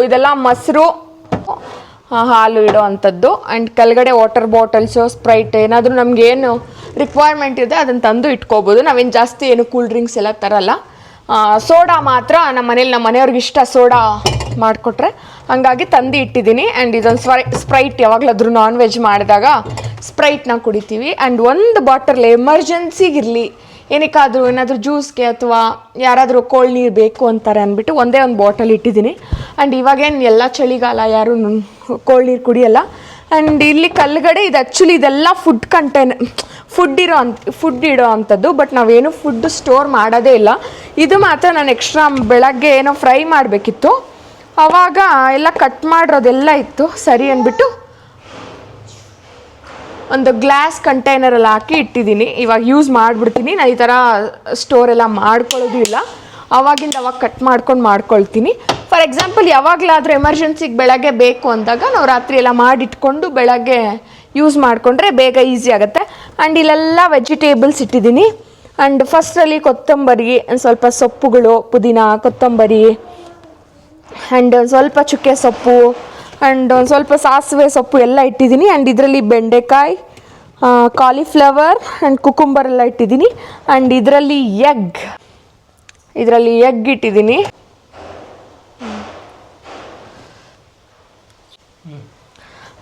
ಇದೆಲ್ಲ ಮೊಸರು, ಹಾಲು ಇಡೋ ಅಂಥದ್ದು. ಆ್ಯಂಡ್ ಕೆಳಗಡೆ ವಾಟರ್ ಬಾಟಲ್ಸು, ಸ್ಪ್ರೈಟ್, ಏನಾದರೂ ನಮಗೇನು ರಿಕ್ವೈರ್ಮೆಂಟ್ ಇದೆ ಅದನ್ನು ತಂದು ಇಟ್ಕೋಬೋದು. ನಾವೇನು ಜಾಸ್ತಿ ಏನು ಕೂಲ್ ಡ್ರಿಂಕ್ಸ್ ಎಲ್ಲ ತರಲ್ಲ. ಸೋಡಾ ಮಾತ್ರ ನಮ್ಮ ಮನೆಯವ್ರಿಗೆ ಇಷ್ಟ, ಸೋಡಾ ಮಾಡಿಕೊಟ್ರೆ, ಹಾಗಾಗಿ ತಂದು ಇಟ್ಟಿದ್ದೀನಿ. ಆ್ಯಂಡ್ ಇದೊಂದು ಸ್ಪ್ರೈಟ್, ಯಾವಾಗಲಾದ್ರೂ ನಾನ್ ವೆಜ್ ಮಾಡಿದಾಗ ಸ್ಪ್ರೈಟ್ನ ಕುಡಿತೀವಿ. ಆ್ಯಂಡ್ ಒಂದು ಬಾಟಲ್ ಎಮರ್ಜೆನ್ಸಿಗಿರಲಿ, ಏನಕ್ಕಾದರೂ ಏನಾದರೂ ಜ್ಯೂಸ್ಗೆ ಅಥವಾ ಯಾರಾದರೂ ಕೋಲ್ಡ್ ನೀರು ಬೇಕು ಅಂತಾರೆ ಅಂದ್ಬಿಟ್ಟು ಒಂದೇ ಒಂದು ಬಾಟಲ್ ಇಟ್ಟಿದ್ದೀನಿ. ಆ್ಯಂಡ್ ಇವಾಗೇನು ಎಲ್ಲ ಚಳಿಗಾಲ, ಯಾರೂ ಕೋಲ್ಡ್ ನೀರು ಕುಡಿಯಲ್ಲ. ಆ್ಯಂಡ್ ಇಲ್ಲಿ ಕೆಳಗಡೆ ಇದು ಆ್ಯಕ್ಚುಲಿ ಇದೆಲ್ಲ ಫುಡ್ ಇಡೋ ಅಂಥದ್ದು. ಬಟ್ ನಾವೇನು ಫುಡ್ ಸ್ಟೋರ್ ಮಾಡೋದೇ ಇಲ್ಲ. ಇದು ಮಾತ್ರ ನಾನು ಎಕ್ಸ್ಟ್ರಾ ಬೆಳಗ್ಗೆ ಏನೋ ಫ್ರೈ ಮಾಡಬೇಕಿತ್ತು, ಆವಾಗ ಎಲ್ಲ ಕಟ್ ಮಾಡಿರೋದೆಲ್ಲ ಇತ್ತು, ಸರಿ ಅಂದ್ಬಿಟ್ಟು ಒಂದು ಗ್ಲಾಸ್ ಕಂಟೈನರಲ್ಲಿ ಹಾಕಿ ಇಟ್ಟಿದ್ದೀನಿ. ಇವಾಗ ಯೂಸ್ ಮಾಡಿಬಿಡ್ತೀನಿ. ನಾನು ಈ ಥರ ಸ್ಟೋರ್ ಎಲ್ಲ ಮಾಡ್ಕೊಳ್ಳೋದು ಇಲ್ಲ, ಅವಾಗಿಂದ ಅವಾಗ ಕಟ್ ಮಾಡ್ಕೊಳ್ತೀನಿ. ಫಾರ್ ಎಕ್ಸಾಂಪಲ್ ಯಾವಾಗಲಾದರೂ ಎಮರ್ಜೆನ್ಸಿಗೆ ಬೆಳಗ್ಗೆ ಬೇಕು ಅಂದಾಗ ನಾವು ರಾತ್ರಿ ಎಲ್ಲ ಮಾಡಿಟ್ಕೊಂಡು ಬೆಳಗ್ಗೆ ಯೂಸ್ ಮಾಡಿಕೊಂಡ್ರೆ ಬೇಗ ಈಸಿ ಆಗುತ್ತೆ. ಆ್ಯಂಡ್ ಇಲ್ಲೆಲ್ಲ ವೆಜಿಟೇಬಲ್ಸ್ ಇಟ್ಟಿದ್ದೀನಿ. ಆ್ಯಂಡ್ ಫಸ್ಟಲ್ಲಿ ಕೊತ್ತಂಬರಿ, ಸ್ವಲ್ಪ ಸೊಪ್ಪುಗಳು, ಪುದೀನ, ಕೊತ್ತಂಬರಿ, ಆ್ಯಂಡ್ ಒಂದು ಸ್ವಲ್ಪ ಚುಕ್ಕೆ ಸೊಪ್ಪು, ಆ್ಯಂಡ್ ಒಂದು ಸ್ವಲ್ಪ ಸಾಸಿವೆ ಸೊಪ್ಪು ಎಲ್ಲ ಇಟ್ಟಿದ್ದೀನಿ. ಆ್ಯಂಡ್ ಇದರಲ್ಲಿ ಬೆಂಡೆಕಾಯಿ, ಕಾಲಿಫ್ಲವರ್ ಆ್ಯಂಡ್ ಕುಕುಂಬರ್ ಎಲ್ಲ ಇಟ್ಟಿದ್ದೀನಿ. ಆ್ಯಂಡ್ ಇದರಲ್ಲಿ ಎಗ್ ಇಟ್ಟಿದ್ದೀನಿ.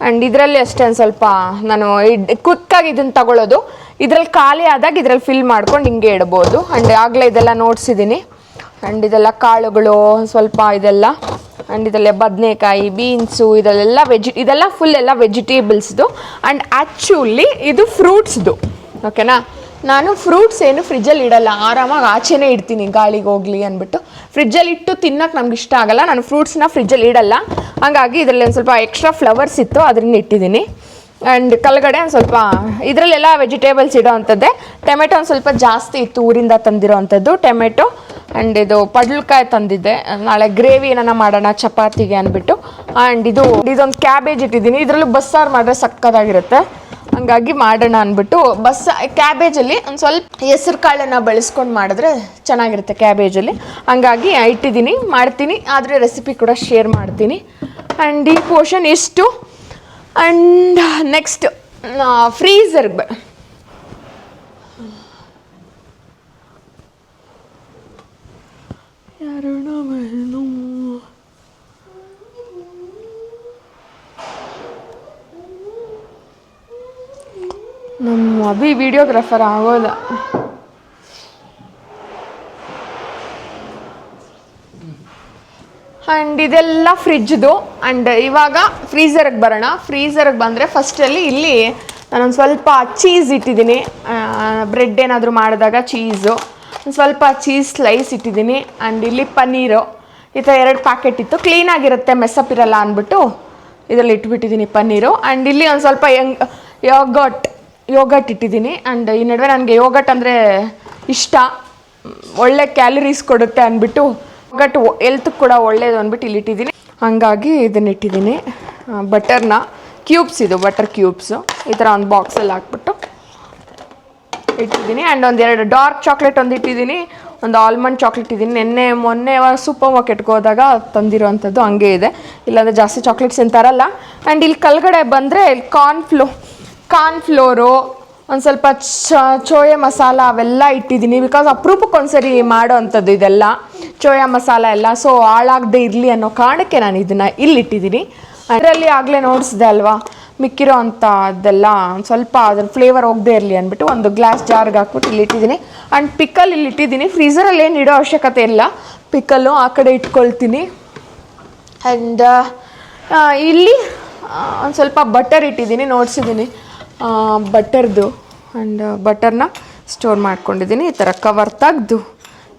ಆ್ಯಂಡ್ ಇದರಲ್ಲಿ ಅಷ್ಟೇ ಒಂದು ಸ್ವಲ್ಪ ನಾನು ಕ್ವಿಕ್ಕಾಗಿ ಇದನ್ನು ತಗೊಳ್ಳೋದು, ಇದರಲ್ಲಿ ಖಾಲಿ ಆದಾಗ ಇದರಲ್ಲಿ ಫಿಲ್ ಮಾಡ್ಕೊಂಡು ಹಿಂಗೆ ಇಡ್ಬೋದು. ಆ್ಯಂಡ್ ಆಗಲೇ ಇದೆಲ್ಲ ನೋಡ್ಸಿದ್ದೀನಿ. ಆ್ಯಂಡ್ ಇದೆಲ್ಲ ಕಾಳುಗಳು ಸ್ವಲ್ಪ ಇದೆಲ್ಲ. ಆ್ಯಂಡ್ ಇದರಲ್ಲೇ ಬದನೆಕಾಯಿ, ಬೀನ್ಸು, ಇದೆಲ್ಲ ಫುಲ್ ಎಲ್ಲ ವೆಜಿಟೇಬಲ್ಸ್ದು. ಆ್ಯಂಡ್ ಆ್ಯಕ್ಚುಲಿ ಇದು ಫ್ರೂಟ್ಸ್ದು, ಓಕೆನಾ. ನಾನು ಫ್ರೂಟ್ಸ್ ಏನು ಫ್ರಿಜ್ಜಲ್ಲಿ ಇಡಲ್ಲ, ಆರಾಮಾಗಿ ಆಚೆನೇ ಇಡ್ತೀನಿ ಗಾಳಿಗೆ ಹೋಗಲಿ ಅಂದ್ಬಿಟ್ಟು. ಫ್ರಿಜ್ಜಲ್ಲಿ ಇಟ್ಟು ತಿನ್ನೋಕೆ ನಮ್ಗೆ ಇಷ್ಟ ಆಗಲ್ಲ, ನಾನು ಫ್ರೂಟ್ಸ್ನ ಫ್ರಿಜ್ಜಲ್ಲಿ ಇಡಲ್ಲ. ಹಾಗಾಗಿ ಇದರಲ್ಲಿ ಒಂದು ಸ್ವಲ್ಪ ಎಕ್ಸ್ಟ್ರಾ ಫ್ಲವರ್ಸ್ ಇತ್ತು, ಅದರಿಂದ ಇಟ್ಟಿದ್ದೀನಿ. ಆ್ಯಂಡ್ ಕೆಳಗಡೆ ಒಂದು ಸ್ವಲ್ಪ ಇದರಲ್ಲೆಲ್ಲ ವೆಜಿಟೇಬಲ್ಸ್ ಇಡೋ ಅಂಥದ್ದೇ. ಟೊಮೆಟೊ ಒಂದು ಸ್ವಲ್ಪ ಜಾಸ್ತಿ ಇತ್ತು, ಊರಿಂದ ತಂದಿರೋ ಅಂಥದ್ದು ಟೊಮೆಟೊ. ಆ್ಯಂಡ್ ಇದು ಪಡ್ಲಕಾಯಿ ತಂದಿದ್ದೆ, ನಾಳೆ ಗ್ರೇವಿ ಏನಾನ ಮಾಡೋಣ ಚಪಾತಿಗೆ ಅಂದ್ಬಿಟ್ಟು. ಆ್ಯಂಡ್ ಇದೊಂದು ಕ್ಯಾಬೇಜ್ ಇಟ್ಟಿದ್ದೀನಿ. ಇದರಲ್ಲೂ ಬಸ್ಸಾರು ಮಾಡಿದ್ರೆ ಸಕ್ಕತ್ತಾಗಿರುತ್ತೆ, ಹಂಗಾಗಿ ಮಾಡೋಣ ಅಂದ್ಬಿಟ್ಟು. ಕ್ಯಾಬೇಜಲ್ಲಿ ಒಂದು ಸ್ವಲ್ಪ ಹೆಸರು ಕಾಳನ್ನು ಬಳಸ್ಕೊಂಡು ಮಾಡಿದ್ರೆ ಚೆನ್ನಾಗಿರುತ್ತೆ ಕ್ಯಾಬೇಜಲ್ಲಿ, ಹಂಗಾಗಿ ಇಟ್ಟಿದ್ದೀನಿ, ಮಾಡ್ತೀನಿ. ಆದರೆ ರೆಸಿಪಿ ಕೂಡ ಶೇರ್ ಮಾಡ್ತೀನಿ. ಆ್ಯಂಡ್ ಈ ಪೋರ್ಷನ್ ಇಷ್ಟು. ಆ್ಯಂಡ್ ನೆಕ್ಸ್ಟ್ ಫ್ರೀಝರ್ಗೆ ನಮ್ಮ ಅಭಿ ವಿಡಿಯೋಗ್ರಾಫರ್ ಆಗೋದ. ಆ್ಯಂಡ್ ಇದೆಲ್ಲ ಫ್ರಿಜ್ದು. ಆ್ಯಂಡ್ ಇವಾಗ ಫ್ರೀಝರ್ಗೆ ಬರೋಣ. ಫ್ರೀಝರ್ಗೆ ಬಂದರೆ ಫಸ್ಟಲ್ಲಿ ಇಲ್ಲಿ ನಾನೊಂದು ಸ್ವಲ್ಪ ಚೀಸ್ ಇಟ್ಟಿದ್ದೀನಿ, ಬ್ರೆಡ್ ಏನಾದರೂ ಮಾಡಿದಾಗ ಚೀಸು, ಒಂದು ಸ್ವಲ್ಪ ಚೀಸ್ ಸ್ಲೈಸ್ ಇಟ್ಟಿದ್ದೀನಿ. ಆ್ಯಂಡ್ ಇಲ್ಲಿ ಪನ್ನೀರು, ಈ ಥರ 2 ಪ್ಯಾಕೆಟ್ ಇತ್ತು, ಕ್ಲೀನಾಗಿರುತ್ತೆ, ಮೆಸ್ಸಪ್ ಇರಲ್ಲ ಅಂದ್ಬಿಟ್ಟು ಇದರಲ್ಲಿ ಇಟ್ಬಿಟ್ಟಿದ್ದೀನಿ ಪನ್ನೀರು. ಆ್ಯಂಡ್ ಇಲ್ಲಿ ಒಂದು ಸ್ವಲ್ಪ ಯೋಗಟ್ ಇಟ್ಟಿದ್ದೀನಿ. ಆ್ಯಂಡ್ ಈ ನಡುವೆ ನನಗೆ ಯೋಗಟ್ ಅಂದರೆ ಇಷ್ಟ, ಒಳ್ಳೆ ಕ್ಯಾಲರೀಸ್ ಕೊಡುತ್ತೆ ಅಂದ್ಬಿಟ್ಟು ಯೋಗಟ್ ಎಲ್ತ್ಗೆ ಕೂಡ ಒಳ್ಳೇದು ಅಂದ್ಬಿಟ್ಟು ಇಲ್ಲಿ ಇಟ್ಟಿದ್ದೀನಿ. ಹಾಗಾಗಿ ಇದನ್ನು ಇಟ್ಟಿದ್ದೀನಿ. ಬಟರ್ನ ಕ್ಯೂಬ್ಸ್, ಇದು ಬಟರ್ ಕ್ಯೂಬ್ಸು ಈ ಥರ ಒಂದು ಬಾಕ್ಸಲ್ಲಿ ಹಾಕ್ಬಿಟ್ಟು ಇಟ್ಟಿದ್ದೀನಿ. ಆ್ಯಂಡ್ ಒಂದು 2 ಡಾರ್ಕ್ ಚಾಕ್ಲೇಟ್ ಒಂದು ಇಟ್ಟಿದ್ದೀನಿ, ಒಂದು ಆಲ್ಮಂಡ್ ಚಾಕ್ಲೇಟ್ ಇದ್ದೀನಿ. ಮೊನ್ನೆ ಸೂಪರ್ ಮಾರ್ಕೆಟ್ಗೆ ಹೋದಾಗ ತಂದಿರೋವಂಥದ್ದು ಹಂಗೆ ಇದೆ, ಇಲ್ಲಾಂದರೆ ಜಾಸ್ತಿ ಚಾಕ್ಲೇಟ್ಸ್ ಏನು ತರಲ್ಲ. ಆ್ಯಂಡ್ ಇಲ್ಲಿ ಕೆಳಗಡೆ ಬಂದರೆ ಕಾರ್ನ್ಫ್ಲೋರು, ಒಂದು ಸ್ವಲ್ಪ ಚೋಯ ಮಸಾಲ ಅವೆಲ್ಲ ಇಟ್ಟಿದ್ದೀನಿ. ಬಿಕಾಸ್ ಅಪರೂಪಕ್ಕೊಂದ್ಸರಿ ಮಾಡೋ ಅಂಥದ್ದು ಇದೆಲ್ಲ ಚೋಯ ಮಸಾಲ ಎಲ್ಲ, ಸೊ ಹಾಳಾಗದೆ ಇರಲಿ ಅನ್ನೋ ಕಾರಣಕ್ಕೆ ನಾನು ಇದನ್ನು ಇಲ್ಲಿಟ್ಟಿದ್ದೀನಿ. ಅದರಲ್ಲಿ ಆಗಲೇ ನೋಡಿಸಿದೆ ಅಲ್ವಾ, ಮಿಕ್ಕಿರೋ ಅಂಥದ್ದೆಲ್ಲ ಒಂದು ಸ್ವಲ್ಪ ಅದ್ರ ಫ್ಲೇವರ್ ಹೋಗದೆ ಇರಲಿ ಅಂದ್ಬಿಟ್ಟು ಒಂದು ಗ್ಲಾಸ್ ಜಾರ್ಗೆ ಹಾಕ್ಬಿಟ್ಟು ಇಲ್ಲಿ ಇಟ್ಟಿದ್ದೀನಿ. ಆ್ಯಂಡ್ ಪಿಕಲ್ ಇಲ್ಲಿ ಇಟ್ಟಿದ್ದೀನಿ. ಫ್ರೀಝರಲ್ಲಿ ಏನು ಇಡೋ ಅವಶ್ಯಕತೆ ಇಲ್ಲ, ಪಿಕಲ್ಲು ಆ ಕಡೆ ಇಟ್ಕೊಳ್ತೀನಿ. ಆ್ಯಂಡ್ ಇಲ್ಲಿ ಒಂದು ಸ್ವಲ್ಪ ಬಟರ್ ಇಟ್ಟಿದ್ದೀನಿ, ನೋಡಿಸಿದ್ದೀನಿ ಬಟರ್ದು. ಆ್ಯಂಡ್ ಬಟರ್ನ ಸ್ಟೋರ್ ಮಾಡ್ಕೊಂಡಿದ್ದೀನಿ. ಈ ಥರ ಕವರ್ ತೆಗ್ದು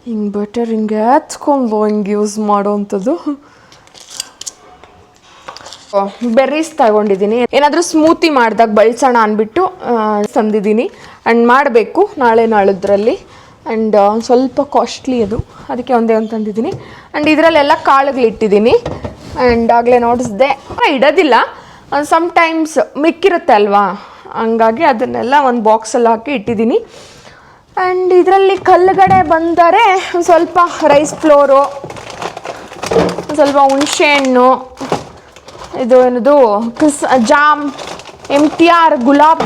ಹಿಂಗೆ ಬಟರ್ ಹಿಂಗೆ ಹಚ್ಕೊಂಡು ಹಿಂಗೆ ಯೂಸ್ ಮಾಡೋವಂಥದ್ದು. ಬೆರ್ರೀಸ್ ತಗೊಂಡಿದ್ದೀನಿ, ಏನಾದರೂ ಸ್ಮೂತಿ ಮಾಡಿದಾಗ ಬಳಸೋಣ ಅಂದ್ಬಿಟ್ಟು ತಂದಿದ್ದೀನಿ. ಆ್ಯಂಡ್ ಮಾಡಬೇಕು ನಾಳೆ ನಾಳದ್ರಲ್ಲಿ. ಆ್ಯಂಡ್ ಸ್ವಲ್ಪ ಕಾಸ್ಟ್ಲಿ ಅದು, ಅದಕ್ಕೆ ಒಂದೇ ಒಂದು ತಂದಿದ್ದೀನಿ. ಆ್ಯಂಡ್ ಇದರಲ್ಲೆಲ್ಲ ಕಾಳುಗಳಿಟ್ಟಿದ್ದೀನಿ. ಆ್ಯಂಡ್ ಆಗಲೇ ನೋಡಿಸ್ದೆ ಇಡೋದಿಲ್ಲ, ಸಮ್ಟೈಮ್ಸ್ ಮಿಕ್ಕಿರುತ್ತೆ ಅಲ್ವಾ, ಹಂಗಾಗಿ ಅದನ್ನೆಲ್ಲ ಒಂದು ಬಾಕ್ಸಲ್ಲಿ ಹಾಕಿ ಇಟ್ಟಿದ್ದೀನಿ. ಆ್ಯಂಡ್ ಇದರಲ್ಲಿ ಕಲ್ಲುಗಡೆ ಬಂದರೆ ಸ್ವಲ್ಪ ರೈಸ್ ಫ್ಲೋರು, ಸ್ವಲ್ಪ ಹುಣಸೆಹಣ್ಣು, ಇದು ಏನದು ಜಾಮ್, MTR ಗುಲಾಬ್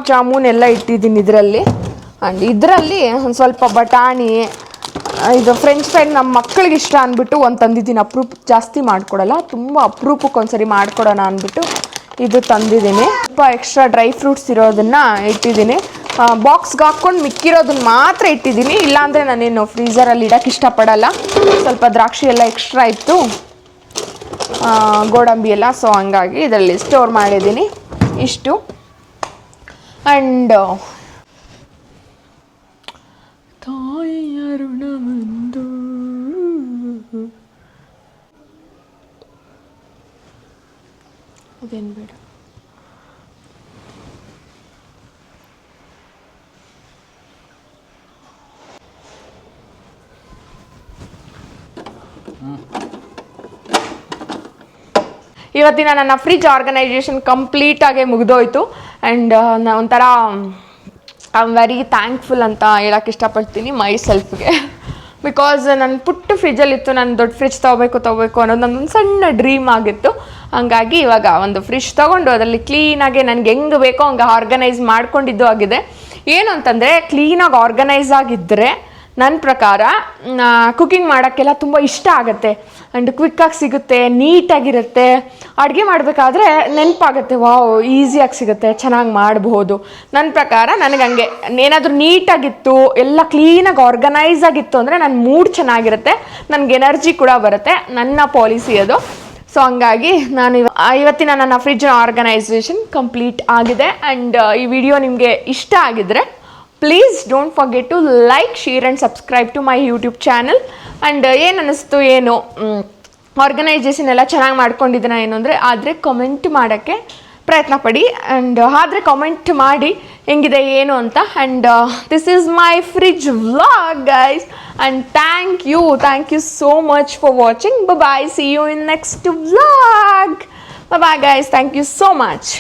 ಜಾಮೂನ್ ಎಲ್ಲ ಇಟ್ಟಿದ್ದೀನಿ ಇದರಲ್ಲಿ. ಆ್ಯಂಡ್ ಇದರಲ್ಲಿ ಒಂದು ಸ್ವಲ್ಪ ಬಟಾಣಿ, ಇದು ಫ್ರೆಂಚ್ ಫ್ರೈ ನಮ್ಮ ಮಕ್ಕಳಿಗೆ ಇಷ್ಟ ಅಂದ್ಬಿಟ್ಟು ಒಂದು ತಂದಿದ್ದೀನಿ. ಅಪರೂಪಕ್ಕೆ ಜಾಸ್ತಿ ಮಾಡಿಕೊಡಲ್ಲ, ತುಂಬ ಅಪರೂಪಕ್ಕೆ ಒಂದ್ಸರಿ ಮಾಡಿಕೊಡೋಣ ಅಂದ್ಬಿಟ್ಟು ಇದು ತಂದಿದ್ದೀನಿ. ಸ್ವಲ್ಪ ಎಕ್ಸ್ಟ್ರಾ ಡ್ರೈ ಫ್ರೂಟ್ಸ್ ಇರೋದನ್ನು ಇಟ್ಟಿದ್ದೀನಿ. ಬಾಕ್ಸ್ಗೆ ಹಾಕ್ಕೊಂಡು ಮಿಕ್ಕಿರೋದನ್ನ ಮಾತ್ರ ಇಟ್ಟಿದ್ದೀನಿ, ಇಲ್ಲಾಂದರೆ ನಾನೇನು ಫ್ರೀಝರಲ್ಲಿ ಇಡೋಕ್ಕೆ ಇಷ್ಟಪಡಲ್ಲ. ಸ್ವಲ್ಪ ದ್ರಾಕ್ಷಿ ಎಲ್ಲ ಎಕ್ಸ್ಟ್ರಾ ಇತ್ತು, ಗೋಡಂಬಿ ಎಲ್ಲ, ಸೊ ಹಂಗಾಗಿ ಇದರಲ್ಲಿ ಸ್ಟೋರ್ ಮಾಡಿದ್ದೀನಿ ಇಷ್ಟು. ಆ್ಯಂಡ್ ತಾಯಿಯ ಋಣವೆಂದು ಅದೇನು ಬೇಡ. ಇವತ್ತಿನ ನನ್ನ ಫ್ರಿಜ್ ಆರ್ಗನೈಸೇಷನ್ ಕಂಪ್ಲೀಟಾಗಿ ಮುಗಿದೋಯ್ತು. ಆ್ಯಂಡ್ ಒಂಥರ ಐ ಆಮ್ ವೆರಿ ಥ್ಯಾಂಕ್ಫುಲ್ ಅಂತ ಹೇಳೋಕ್ಕೆ ಇಷ್ಟಪಡ್ತೀನಿ ಮೈ ಸೆಲ್ಫ್ಗೆ. ಬಿಕಾಸ್ ನನ್ನ ಪುಟ್ಟ ಫ್ರಿಜ್ಜಲ್ಲಿತ್ತು, ನಾನು ದೊಡ್ಡ ಫ್ರಿಜ್ ತೊಗೋಬೇಕು ಅನ್ನೋದು ನನ್ನೊಂದು ಸಣ್ಣ ಡ್ರೀಮ್ ಆಗಿತ್ತು. ಹಂಗಾಗಿ ಇವಾಗ ಒಂದು ಫ್ರಿಜ್ ತೊಗೊಂಡು ಅದರಲ್ಲಿ ಕ್ಲೀನಾಗಿ ನನಗೆ ಹೆಂಗೆ ಬೇಕೋ ಹಂಗೆ ಆರ್ಗನೈಸ್ ಮಾಡ್ಕೊಂಡಿದ್ದು ಆಗಿದೆ. ಏನು ಅಂತಂದರೆ ಕ್ಲೀನಾಗಿ ಆರ್ಗನೈಸ್ ಆಗಿದ್ದರೆ ನನ್ನ ಪ್ರಕಾರ ಕುಕಿಂಗ್ ಮಾಡೋಕ್ಕೆಲ್ಲ ತುಂಬ ಇಷ್ಟ ಆಗುತ್ತೆ. ಆ್ಯಂಡ್ ಕ್ವಿಕ್ಕಾಗಿ ಸಿಗುತ್ತೆ, ನೀಟಾಗಿರುತ್ತೆ. ಅಡುಗೆ ಮಾಡಬೇಕಾದ್ರೆ ನೆನಪಾಗುತ್ತೆ, ವಾವ್ ಈಸಿಯಾಗಿ ಸಿಗುತ್ತೆ, ಚೆನ್ನಾಗಿ ಮಾಡಬಹುದು. ನನ್ನ ಪ್ರಕಾರ ನನಗೆ ಹಂಗೆ ಏನಾದರೂ ನೀಟಾಗಿತ್ತು, ಎಲ್ಲ ಕ್ಲೀನಾಗಿ ಆರ್ಗನೈಸ್ ಆಗಿತ್ತು ಅಂದರೆ ನನ್ನ ಮೂಡ್ ಚೆನ್ನಾಗಿರುತ್ತೆ, ನನಗೆ ಎನರ್ಜಿ ಕೂಡ ಬರುತ್ತೆ. ನನ್ನ ಪಾಲಿಸಿ ಅದು. ಸೊ ಹಂಗಾಗಿ ನಾನು ಇವತ್ತಿನ ನನ್ನ ಫ್ರಿಜ್ ಆರ್ಗನೈಸೇಷನ್ ಕಂಪ್ಲೀಟ್ ಆಗಿದೆ. ಆ್ಯಂಡ್ ಈ ವಿಡಿಯೋ ನಿಮಗೆ ಇಷ್ಟ ಆಗಿದ್ದರೆ please don't forget to like, share and subscribe to my YouTube channel. And ಏನು ಅನ್ನಿಸ್ತು, ಏನು ಆರ್ಗನೈಸೇಷನ್ ಎಲ್ಲ ಚೆನ್ನಾಗಿ ಮಾಡ್ಕೊಂಡಿದ್ದೀನ ಏನು ಅಂದರೆ ಆದರೆ ಕಮೆಂಟ್ ಮಾಡೋಕ್ಕೆ ಪ್ರಯತ್ನ ಪಡಿ. ಆ್ಯಂಡ್ ಆದರೆ ಕಮೆಂಟ್ ಮಾಡಿ ಹೆಂಗಿದೆ ಏನು ಅಂತ. And this is my fridge vlog guys. And thank you so much for watching. Bye, see you in next vlog. Bye guys, thank you so much.